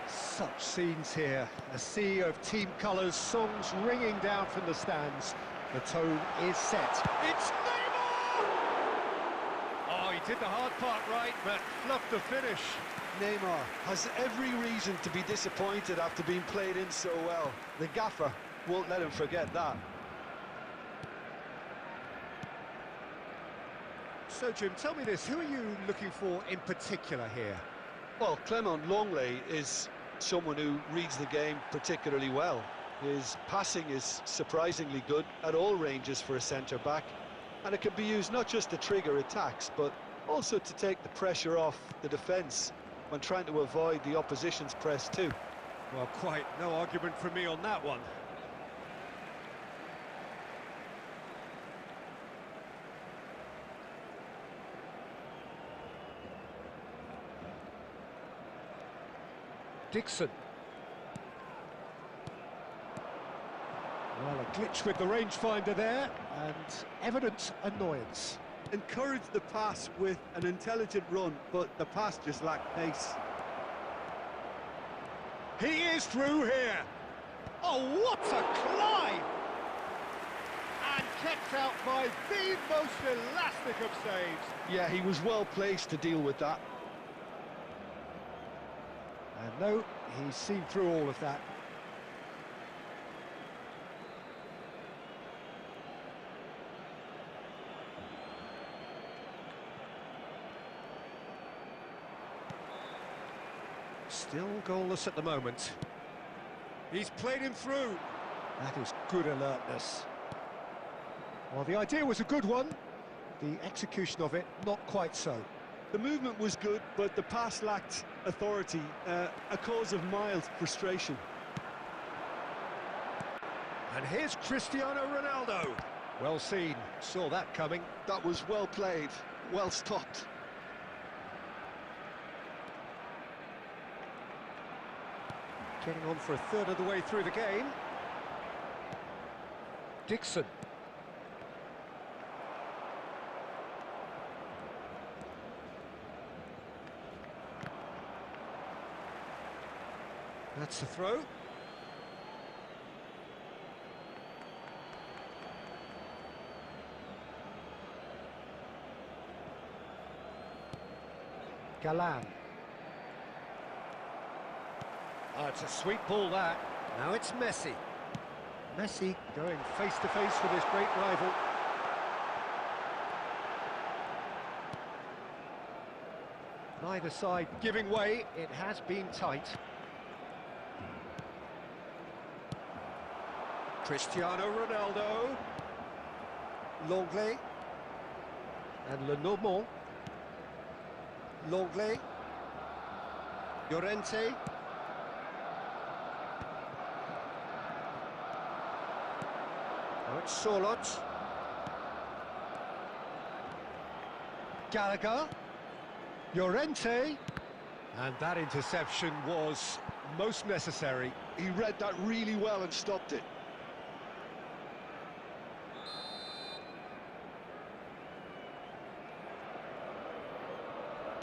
C: Such scenes here. A sea of team colours, songs ringing down from the stands. The tone is set. It's Neymar! Oh, he did the hard part right, but fluffed the finish.
D: Neymar has every reason to be disappointed after being played in so well. The gaffer won't let him forget that.
C: So, Jim, tell me this, who are you looking for in particular here?
D: Well, Clement Longley is someone who reads the game particularly well. His passing is surprisingly good at all ranges for a centre-back, and it can be used not just to trigger attacks, but also to take the pressure off the defence when trying to avoid the opposition's press too.
C: Well, quite no argument from me on that one. Dixon. Well, a glitch with the rangefinder there, and evident annoyance.
D: Encouraged the pass with an intelligent run, but the pass just lacked pace.
C: He is through here. Oh, what a climb! And kept out by the most elastic of saves.
D: Yeah, he was well placed to deal with that.
C: And no, he's seen through all of that. Still goalless at the moment. He's played him through. That is good alertness. Well, the idea was a good one. The execution of it, not quite so.
D: The movement was good, but the pass lacked authority, a cause of mild frustration.
C: And here's Cristiano Ronaldo. Well seen, saw that coming.
D: That was well played, well stopped.
C: Getting on for a third of the way through the game. Dixon. That's the throw. Galan. Oh, it's a sweet ball, that. Now it's Messi. Messi going face-to-face with his great rival. Neither side giving way. It has been tight. Cristiano Ronaldo. Longley. And Lenormand. Longley. Llorente. Now it's Sorloth. Gallagher. Llorente. And that interception was most necessary.
D: He read that really well and stopped it.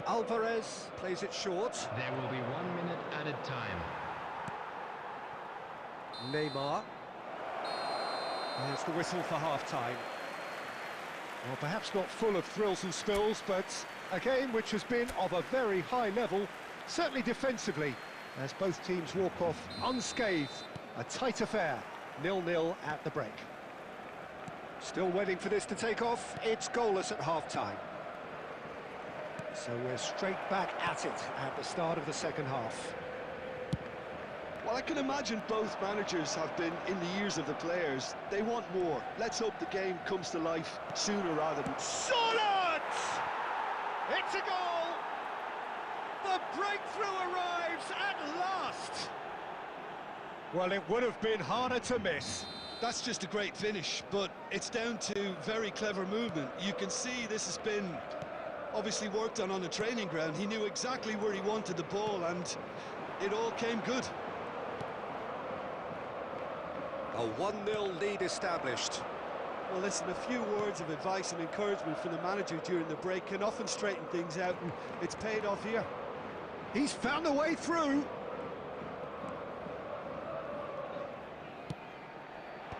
C: Alvarez plays it short.
E: There will be 1 minute added time.
C: Neymar. There's the whistle for half-time. Well, perhaps not full of thrills and spills, but a game which has been of a very high level, certainly defensively, as both teams walk off unscathed. A tight affair, 0-0 at the break. Still waiting for this to take off. It's goalless at half-time. So we're straight back at it at the start of the second half.
D: Well, I can imagine both managers have been in the ears of the players. They want more. Let's hope the game comes to life sooner rather than...
C: Sorloth! It's a goal! The breakthrough arrives at last! Well, it would have been harder to miss.
D: That's just a great finish, but it's down to very clever movement. You can see this has been obviously worked on the training ground. He knew exactly where he wanted the ball, and it all came good.
C: A 1-0 lead established.
D: Well, listen, a few words of advice and encouragement from the manager during the break can often straighten things out, and it's paid off here.
C: He's found a way through.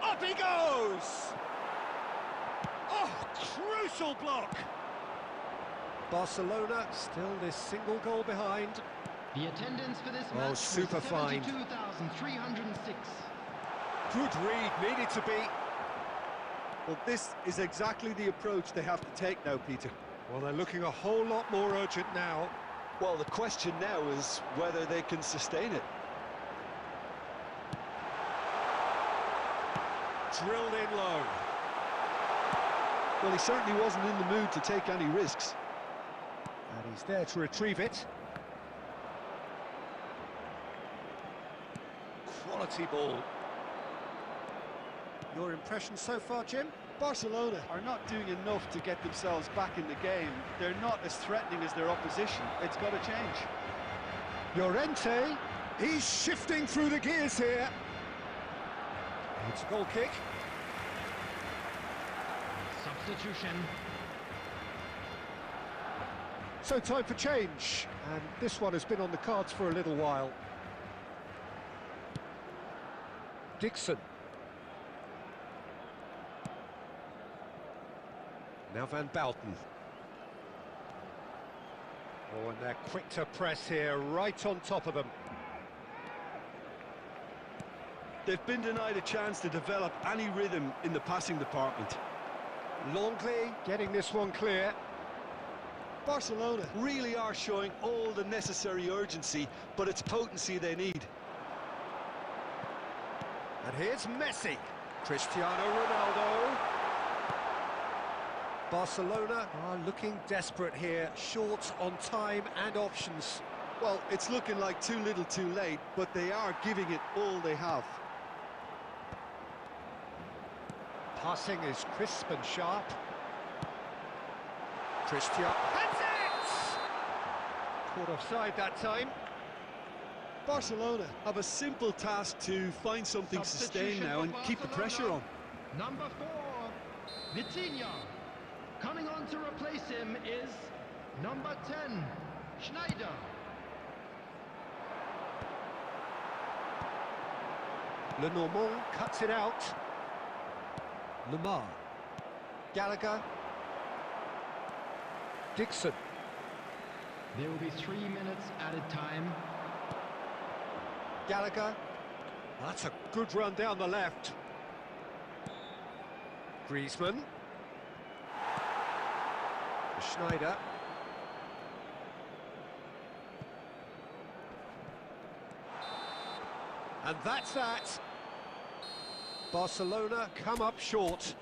C: Up he goes! Oh, crucial block! Barcelona still this single goal behind.
E: The attendance for this
C: Oh,
E: match was
C: super fine.
E: 72,306.
C: Good read, needed to be.
D: Well, this is exactly the approach they have to take now, Peter.
C: Well, they're looking a whole lot more urgent now.
D: Well, the question now is whether they can sustain it.
C: Drilled in low.
D: Well, he certainly wasn't in the mood to take any risks.
C: And he's there to retrieve it. Quality ball. Your impression so far, Jim?
D: Barcelona are not doing enough to get themselves back in the game. They're not as threatening as their opposition. It's got to change.
C: Llorente, he's shifting through the gears here. It's a goal kick.
E: Substitution.
C: So time for change, and this one has been on the cards for a little while. Dixon. Now Van Bouten. Oh, and they're quick to press here, right on top of them.
D: They've been denied a chance to develop any rhythm in the passing department.
C: Longley getting this one clear.
D: Barcelona really are showing all the necessary urgency, but it's potency they need.
C: And here's Messi. Cristiano Ronaldo. Barcelona are looking desperate here, short on time and options.
D: Well, it's looking like too little too late, but they are giving it all they have.
C: Passing is crisp and sharp. Cristiano. That's it! Caught offside that time.
D: Barcelona have a simple task to find something sustained now and keep the pressure on.
E: Number 4, Vitinha. Coming on to replace him is number 10, Schneider.
C: Lenormand cuts it out. Lamar. Gallagher. Dixon.
E: There will be 3 minutes added time.
C: Gallagher. That's a good run down the left. Griezmann. Schneider. And that's that. Barcelona come up short.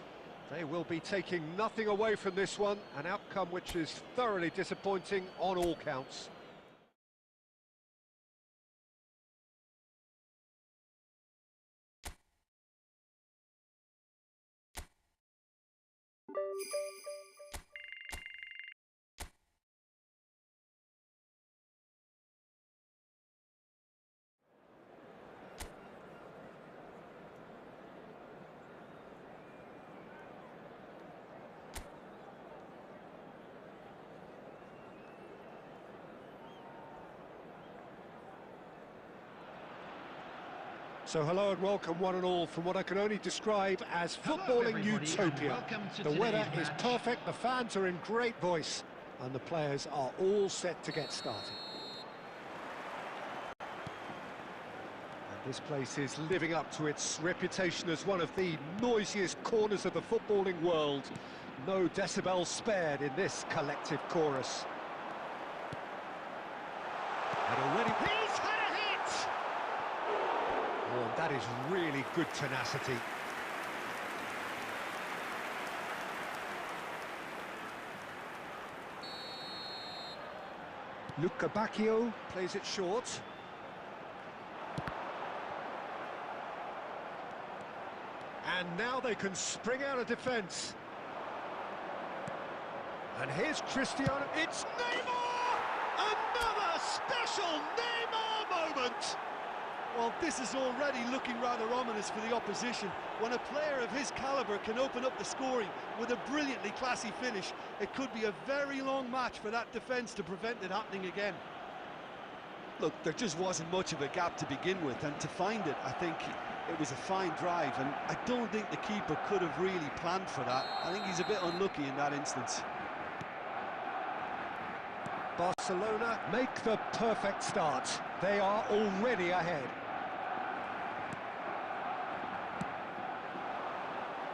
C: They will be taking nothing away from this one, an outcome which is thoroughly disappointing on all counts. So hello and welcome one and all from what I can only describe as footballing utopia. The weather is perfect, the fans are in great voice, and the players are all set to get started. And this place is living up to its reputation as one of the noisiest corners of the footballing world. No decibels spared in this collective chorus. And already... He's had a hit! Oh, that is really good tenacity. Luca Bacchio plays it short. And now they can spring out of defence. And here's Cristiano. It's Neymar! Another special Neymar moment!
D: Well, this is already looking rather ominous for the opposition. When a player of his calibre can open up the scoring with a brilliantly classy finish, it could be a very long match for that defence to prevent it happening again. Look, there just wasn't much of a gap to begin with, and to find it, I think it was a fine drive, and I don't think the keeper could have really planned for that. I think he's a bit unlucky in that instance.
C: Barcelona make the perfect start. They are already ahead.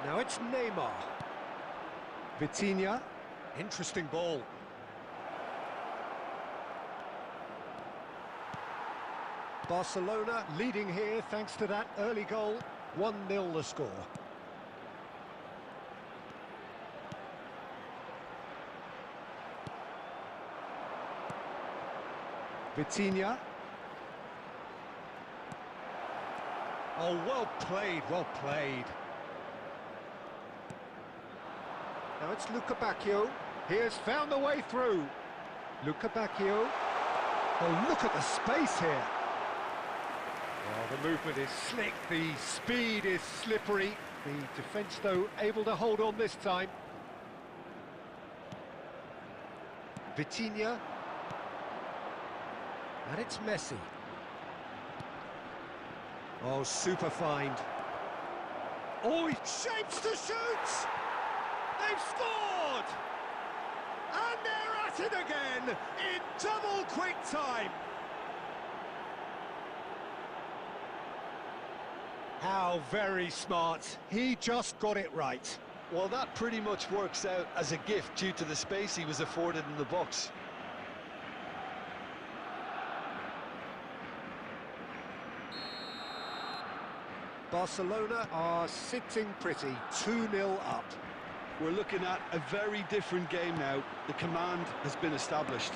C: Now it's Neymar. Vitinha. Interesting ball. Barcelona leading here thanks to that early goal. 1-0 the score. Vitinha. Oh, well played, well played. Now it's Luca Bacchio. He has found the way through. Luca Bacchio. Oh, look at the space here. Well, the movement is slick, the speed is slippery. The defence, though, able to hold on this time. Vitinha. And it's Messi. Oh, super find. Oh, he shapes to shoot! They've scored! And they're at it again in double quick time. How very smart. He just got it right.
D: Well, that pretty much works out as a gift due to the space he was afforded in the box.
C: Barcelona are sitting pretty, 2-0 up.
D: We're looking at a very different game now. The command has been established.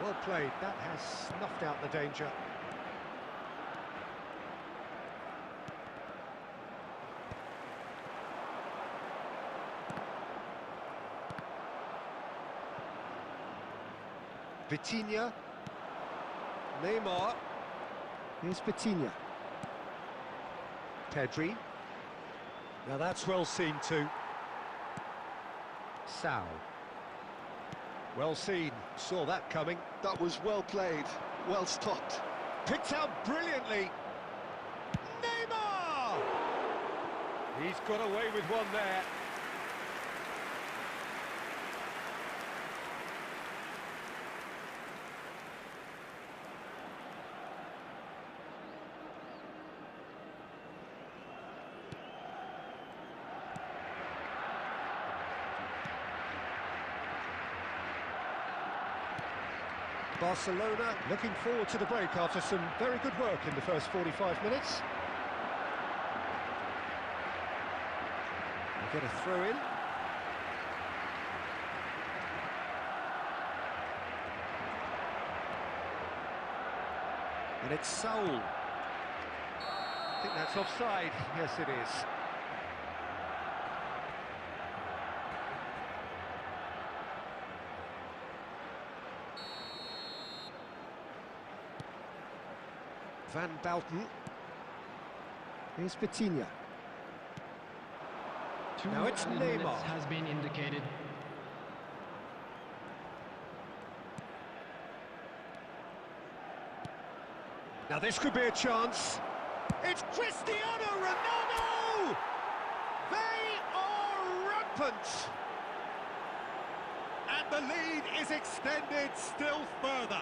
C: Well played, that has snuffed out the danger. Vitinha. Neymar. Here's Vitinha. Pedri. Now that's well seen too. Sao. Well seen, saw that coming.
D: That was well played, well stopped.
C: Picked out brilliantly. Neymar! He's got away with one there. Barcelona looking forward to the break after some very good work in the first 45 minutes. They get a throw in. And it's Saul. I think that's offside. Yes, it is. Van Bouten. Here's Vitinha. Now it's Neymar.
E: Has been indicated.
C: Now this could be a chance. It's Cristiano Ronaldo! They are rampant! And the lead is extended still further.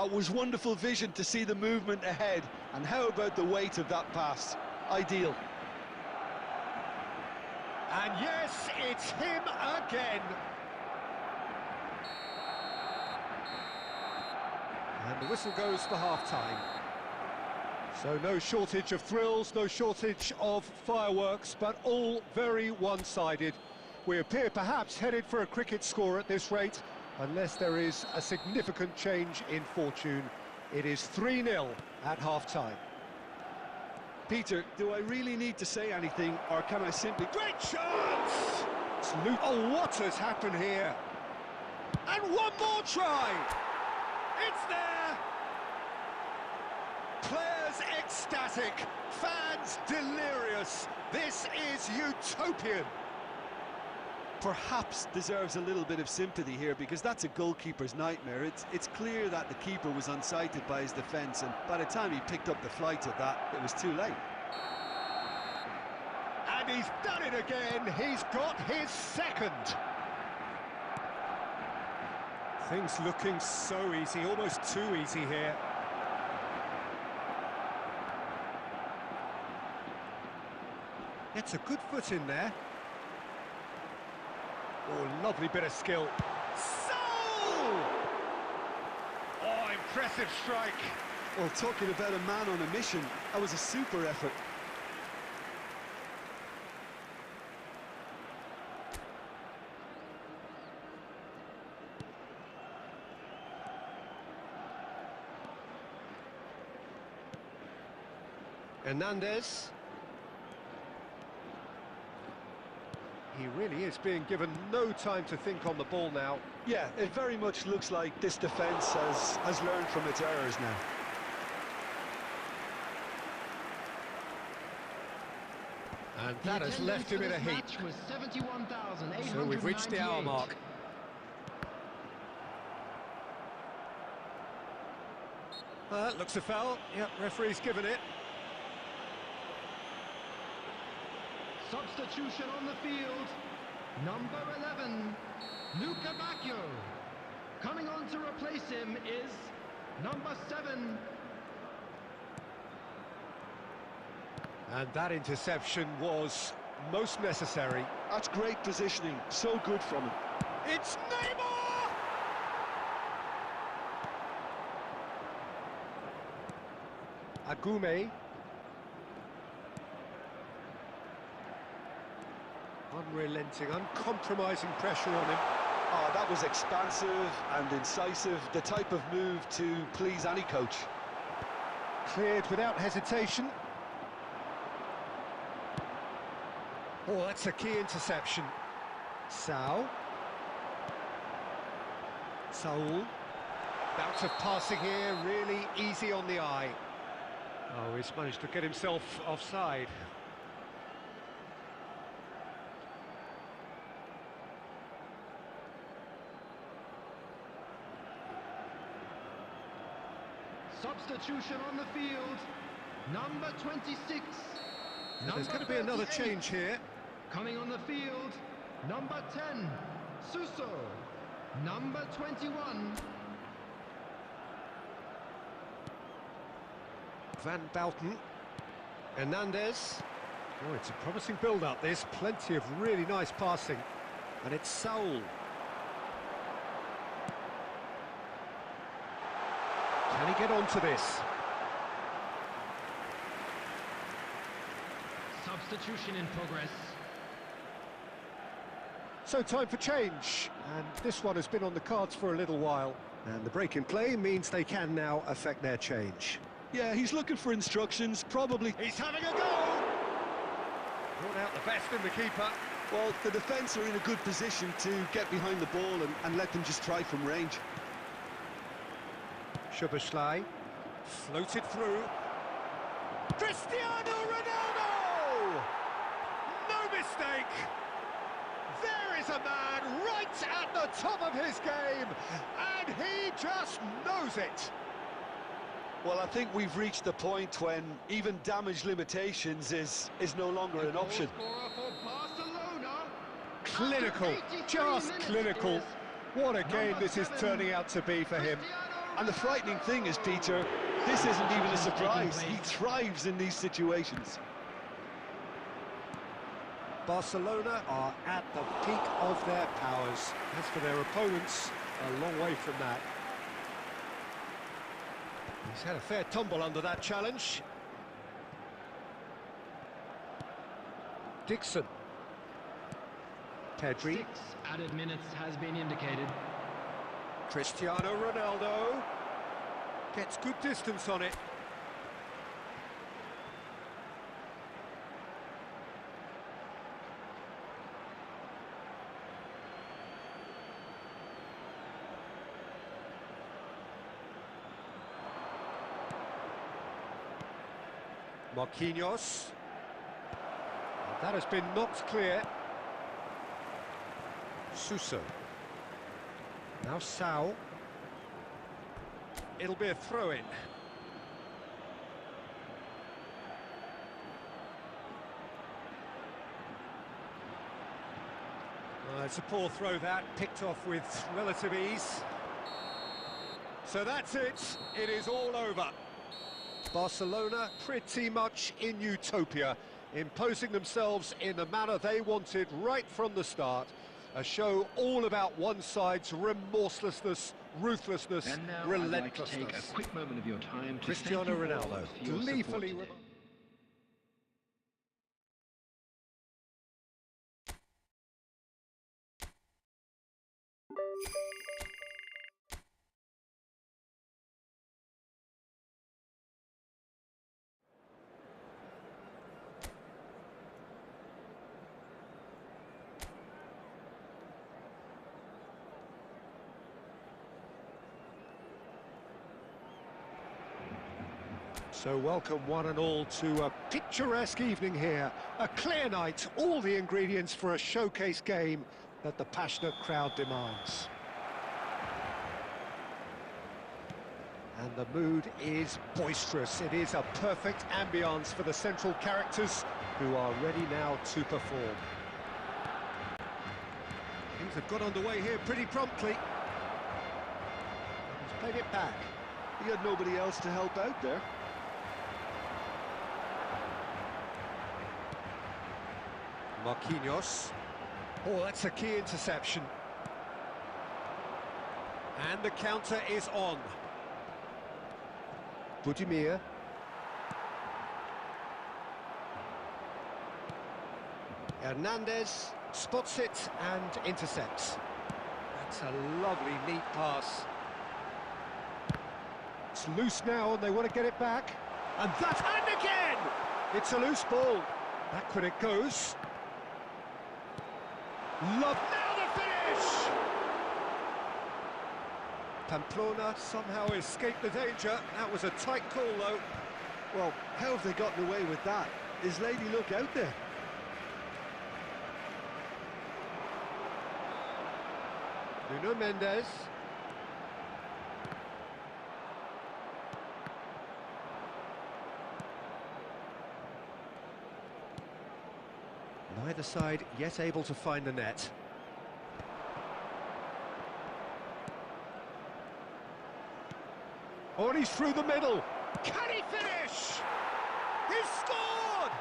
D: It was wonderful vision to see the movement ahead, and how about the weight of that pass? Ideal.
C: And yes, it's him again. And the whistle goes for half-time. So no shortage of thrills, no shortage of fireworks, but all very one-sided. We appear perhaps headed for a cricket score at this rate, unless there is a significant change in fortune. It is 3-0 at half-time.
D: Peter, do I really need to say anything, or can I simply...
C: Great chance! Oh, what has happened here? And one more try! It's there! Players ecstatic, fans delirious. This is utopian.
D: Perhaps deserves a little bit of sympathy here, because that's a goalkeeper's nightmare. It's clear that the keeper was unsighted by his defence, and by the time he picked up the flight of that, it was too late.
C: And he's done it again. He's got his second. Things looking so easy, almost too easy here. It's a good foot in there. Oh, lovely bit of skill. Soul! Oh, impressive strike.
D: Well, talking about a man on a mission, that was a super effort.
C: Hernandez. He really is being given no time to think on the ball now.
D: Yeah, it very much looks like this defence has learned from its errors now.
C: And that has left him in a heap. So we've reached the hour mark. Looks a foul. Yep, referee's given it.
E: Substitutions. Substitution on the field. Number 11, Luca Bacchio. Coming on to replace him is number 7.
C: And that interception was most necessary.
D: That's great positioning, so good from him.
C: It's Neymar! Agume. Unrelenting, uncompromising pressure on him.
D: Oh, that was expansive and incisive, the type of move to please any coach.
C: Cleared without hesitation. Oh, that's a key interception. Saul. Bout of passing here, really easy on the eye. Oh, he's managed to get himself offside.
E: Substitution on the field. Number 26.
C: There's going to be another change here.
E: Coming on the field, number 10, Suso. Number 21.
C: Van Bouten. Hernandez. Oh, it's a promising build-up. There's plenty of really nice passing. And it's Saul. Can he get onto this?
E: Substitution in progress.
C: So time for change, and this one has been on the cards for a little while. And the break in play means they can now affect their change.
D: Yeah, he's looking for instructions, probably.
C: He's having a go! Brought out the best in the keeper.
D: Well, the defence are in a good position to get behind the ball and let them just try from range.
C: Szoboszlai floated through. Cristiano Ronaldo! No mistake! There is a man right at the top of his game, and he just knows it.
D: Well, I think we've reached the point when even damage limitations is no longer an option.
C: Clinical, just clinical. What a game this is turning out to be for him.
D: And the frightening thing is, Peter, this isn't even a surprise. He thrives in these situations.
C: Barcelona are at the peak of their powers. As for their opponents, a long way from that. He's had a fair tumble under that challenge. Dixon. Pedri.
E: 6 added minutes has been indicated.
C: Cristiano Ronaldo. Gets good distance on it. Marquinhos. And that has been knocked clear. Suso. Now Saul. It'll be a throw-in. It's a poor throw that, picked off with relative ease. So that's it, it is all over. Barcelona pretty much in utopia, imposing themselves in the manner they wanted right from the start. A show all about one side's remorselessness, ruthlessness,
F: And now
C: relentlessness.
F: I'd like to take a quick moment of your time to
C: Cristiano
F: thank you all
C: Ronaldo,
F: for your support
C: gleefully...
F: today.
C: So welcome one and all to a picturesque evening here. A clear night, all the ingredients for a showcase game that the passionate crowd demands. And the mood is boisterous. It is a perfect ambience for the central characters who are ready now to perform. Things have got underway here pretty promptly. He's played it back.
D: He had nobody else to help out there.
C: Marquinhos. Oh, that's a key interception. And the counter is on. Budimir. Hernandez spots it and intercepts. That's a lovely, neat pass. It's loose now and they want to get it back. And that, and again! It's a loose ball. Back when it goes. Love, now the finish! Pamplona somehow escaped the danger. That was a tight call, though.
D: Well, how have they gotten away with that? Is Lady Luck out there?
C: Nuno Mendes. Neither side yet able to find the net. Oh, and he's through the middle. Can he finish? He's scored!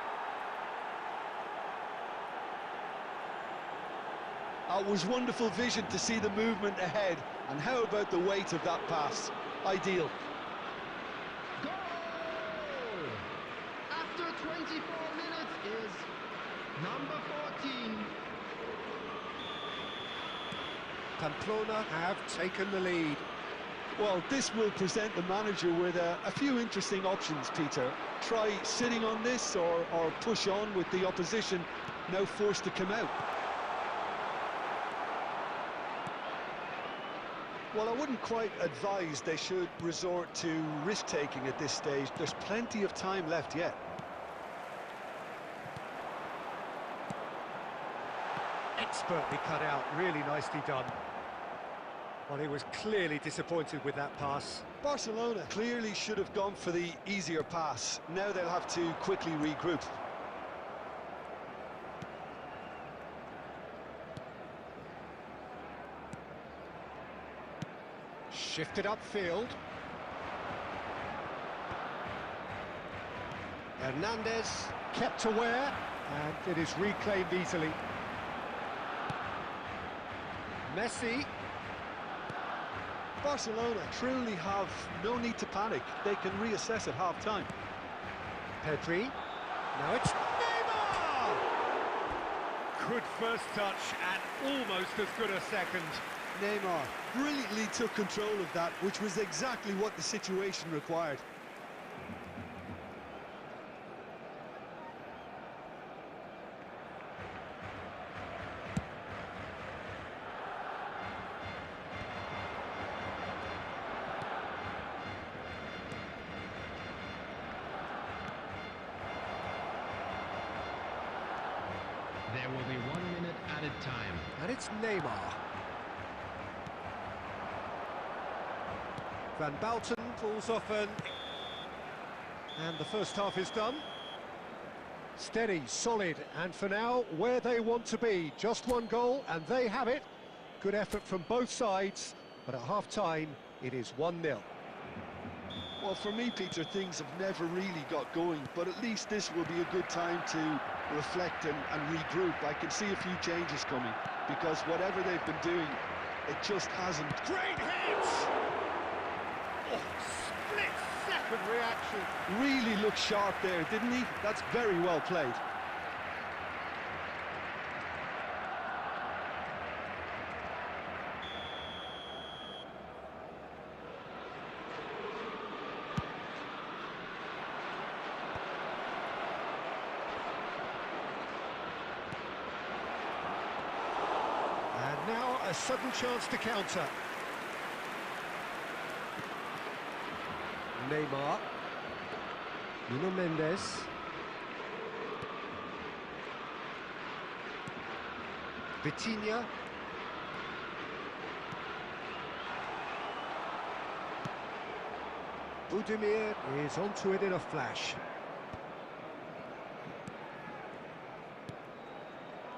D: It was wonderful vision to see the movement ahead. And how about the weight of that pass? Ideal.
E: Goal! After 24 minutes is number 14.
C: Pamplona have taken the lead.
D: Well, this will present the manager with a few interesting options, Peter. Try sitting on this or push on with the opposition now forced to come out. Well, I wouldn't quite advise they should resort to risk-taking at this stage. There's plenty of time left yet.
C: Expertly cut out, really nicely done. Well, he was clearly disappointed with that pass.
D: Barcelona clearly should have gone for the easier pass. Now they'll have to quickly regroup.
C: Shifted upfield. Hernandez kept aware, and it is reclaimed easily. Messi.
D: Barcelona truly have no need to panic. They can reassess at half-time.
C: Pedri. Now it's Neymar! Good first touch and almost as good a second.
D: Neymar brilliantly took control of that, which was exactly what the situation required.
E: There will be 1 minute added time.
C: And it's Neymar. Van Bouten pulls off and the first half is done. Steady, solid, and for now, where they want to be. Just one goal, and they have it. Good effort from both sides, but at half-time, it is 1-0.
D: Well, for me, Peter, things have never really got going, but at least this will be a good time to reflect and regroup. I can see a few changes coming, because whatever they've been doing, it just hasn't.
C: Great hit! Oh, split-second reaction.
D: Really looked sharp there, didn't he? That's very well played.
C: And now a sudden chance to counter. Neymar. Nuno Mendes. Vitinha. Budimir is onto it in a flash.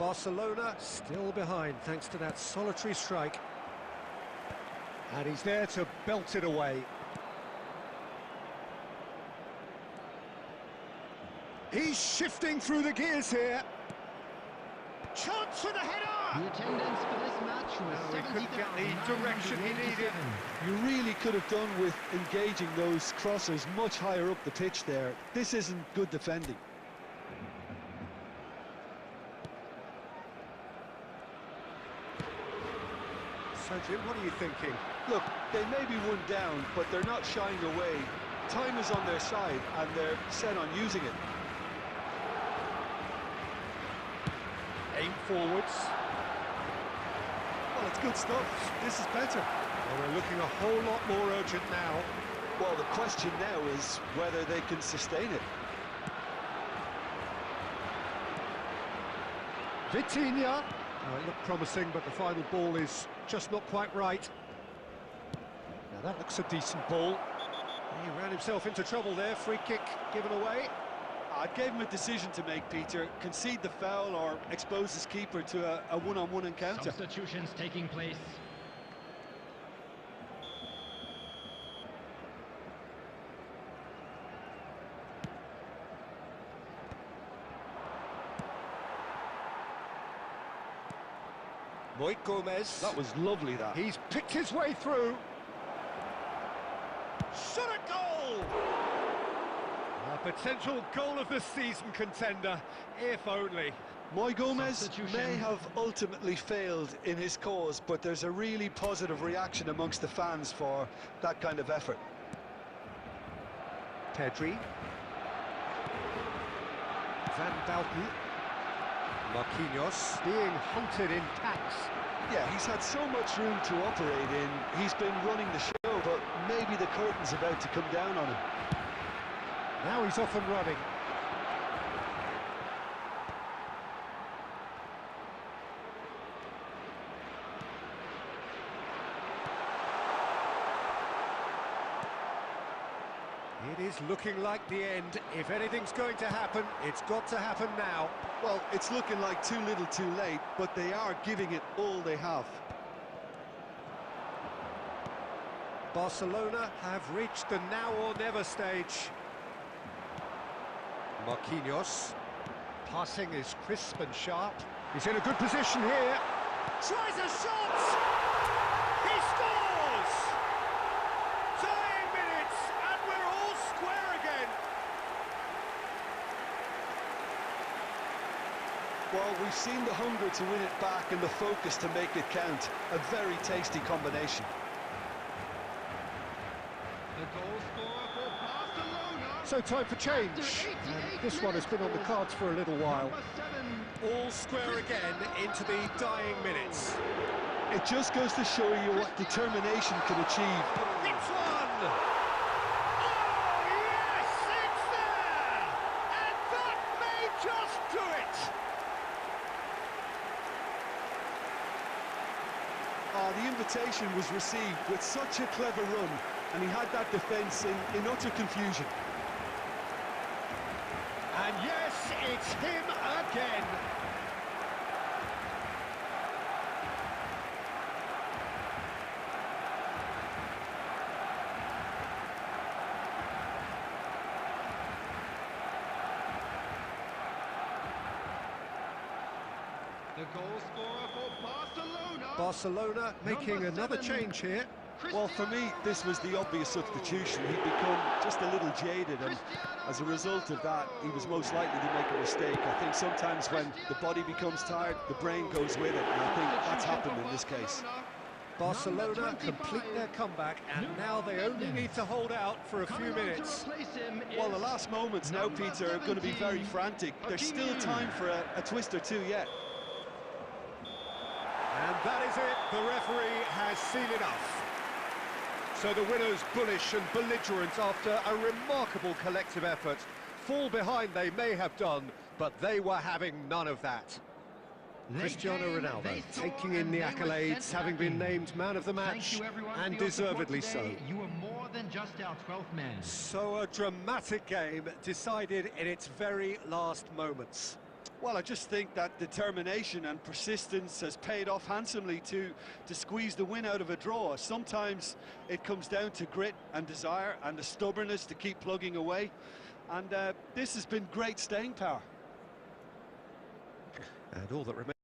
C: Barcelona still behind thanks to that solitary strike. And he's there to belt it away. He's shifting through the gears here. Chance for the header!
E: The attendance for this match was
C: he couldn't get the direction he needed.
D: You really could have done with engaging those crossers much higher up the pitch there. This isn't good defending.
C: So Jim, what are you thinking?
D: Look, they may be one down, but they're not shying away. Time is on their side, and they're set on using it.
C: Aim forwards.
D: Well, it's good stuff. This is better.
C: Well, they're looking a whole lot more urgent now.
D: Well, the question now is whether they can sustain it.
C: Vitinha. Oh, it looked promising, but the final ball is just not quite right. Now that looks a decent ball. He ran himself into trouble there. Free kick given away.
D: I gave him a decision to make, Peter. Concede the foul or expose his keeper to a one-on-one encounter.
E: Substitutions taking place.
C: Moit Gomez.
D: That was lovely, that.
C: He's picked his way through. Shot a goal! A potential goal of the season contender, if only.
D: Moy Gomez may have ultimately failed in his cause, but there's a really positive reaction amongst the fans for that kind of effort.
C: Pedri. Van Dalton. Marquinhos being hunted in packs.
D: Yeah, he's had so much room to operate in. He's been running the show, but maybe the curtain's about to come down on him.
C: Now he's off and running. It is looking like the end. If anything's going to happen, it's got to happen now.
D: Well, it's looking like too little too late, but they are giving it all they have.
C: Barcelona have reached the now or never stage. Marquinhos. Passing is crisp and sharp. He's in a good position here. Tries a shot! He scores! Dying minutes, and we're all square again.
D: Well, we've seen the hunger to win it back and the focus to make it count. A very tasty combination.
E: The goal scorer for Barcelona.
C: So time for change. And this one has been on the cards for a little while.
E: Number 7.
C: All square again into the dying minutes.
D: It just goes to show you what determination can achieve.
C: It's one! Oh, yes, it's there! And that may just do it!
D: The invitation was received with such a clever run, and he had that defence in utter confusion.
C: And yes, it's him again!
E: The goal scorer for Barcelona.
C: Barcelona making
E: Number
C: another
E: 7.
C: change here.
D: Well, for me, this was the obvious substitution. He'd become just a little jaded, and as a result of that, he was most likely to make a mistake. I think sometimes when the body becomes tired, the brain goes with it, and I think that's happened in this case.
C: Barcelona complete their comeback, and now they only need to hold out for a few minutes.
D: Well, the last moments now, Peter, are going to be very frantic. There's still time for a twist or two yet.
C: And that is it, the referee has seen enough. So the winners, bullish and belligerent after a remarkable collective effort. Fall behind they may have done, but they were having none of that. Cristiano Ronaldo taking in the accolades, having been named man of the match, and deservedly so.
E: You were more than just our 12th man.
C: So a dramatic game decided in its very last moments.
D: Well, I just think that determination and persistence has paid off handsomely to squeeze the win out of a draw. Sometimes it comes down to grit and desire and the stubbornness to keep plugging away. And this has been great staying power.
C: And all that remains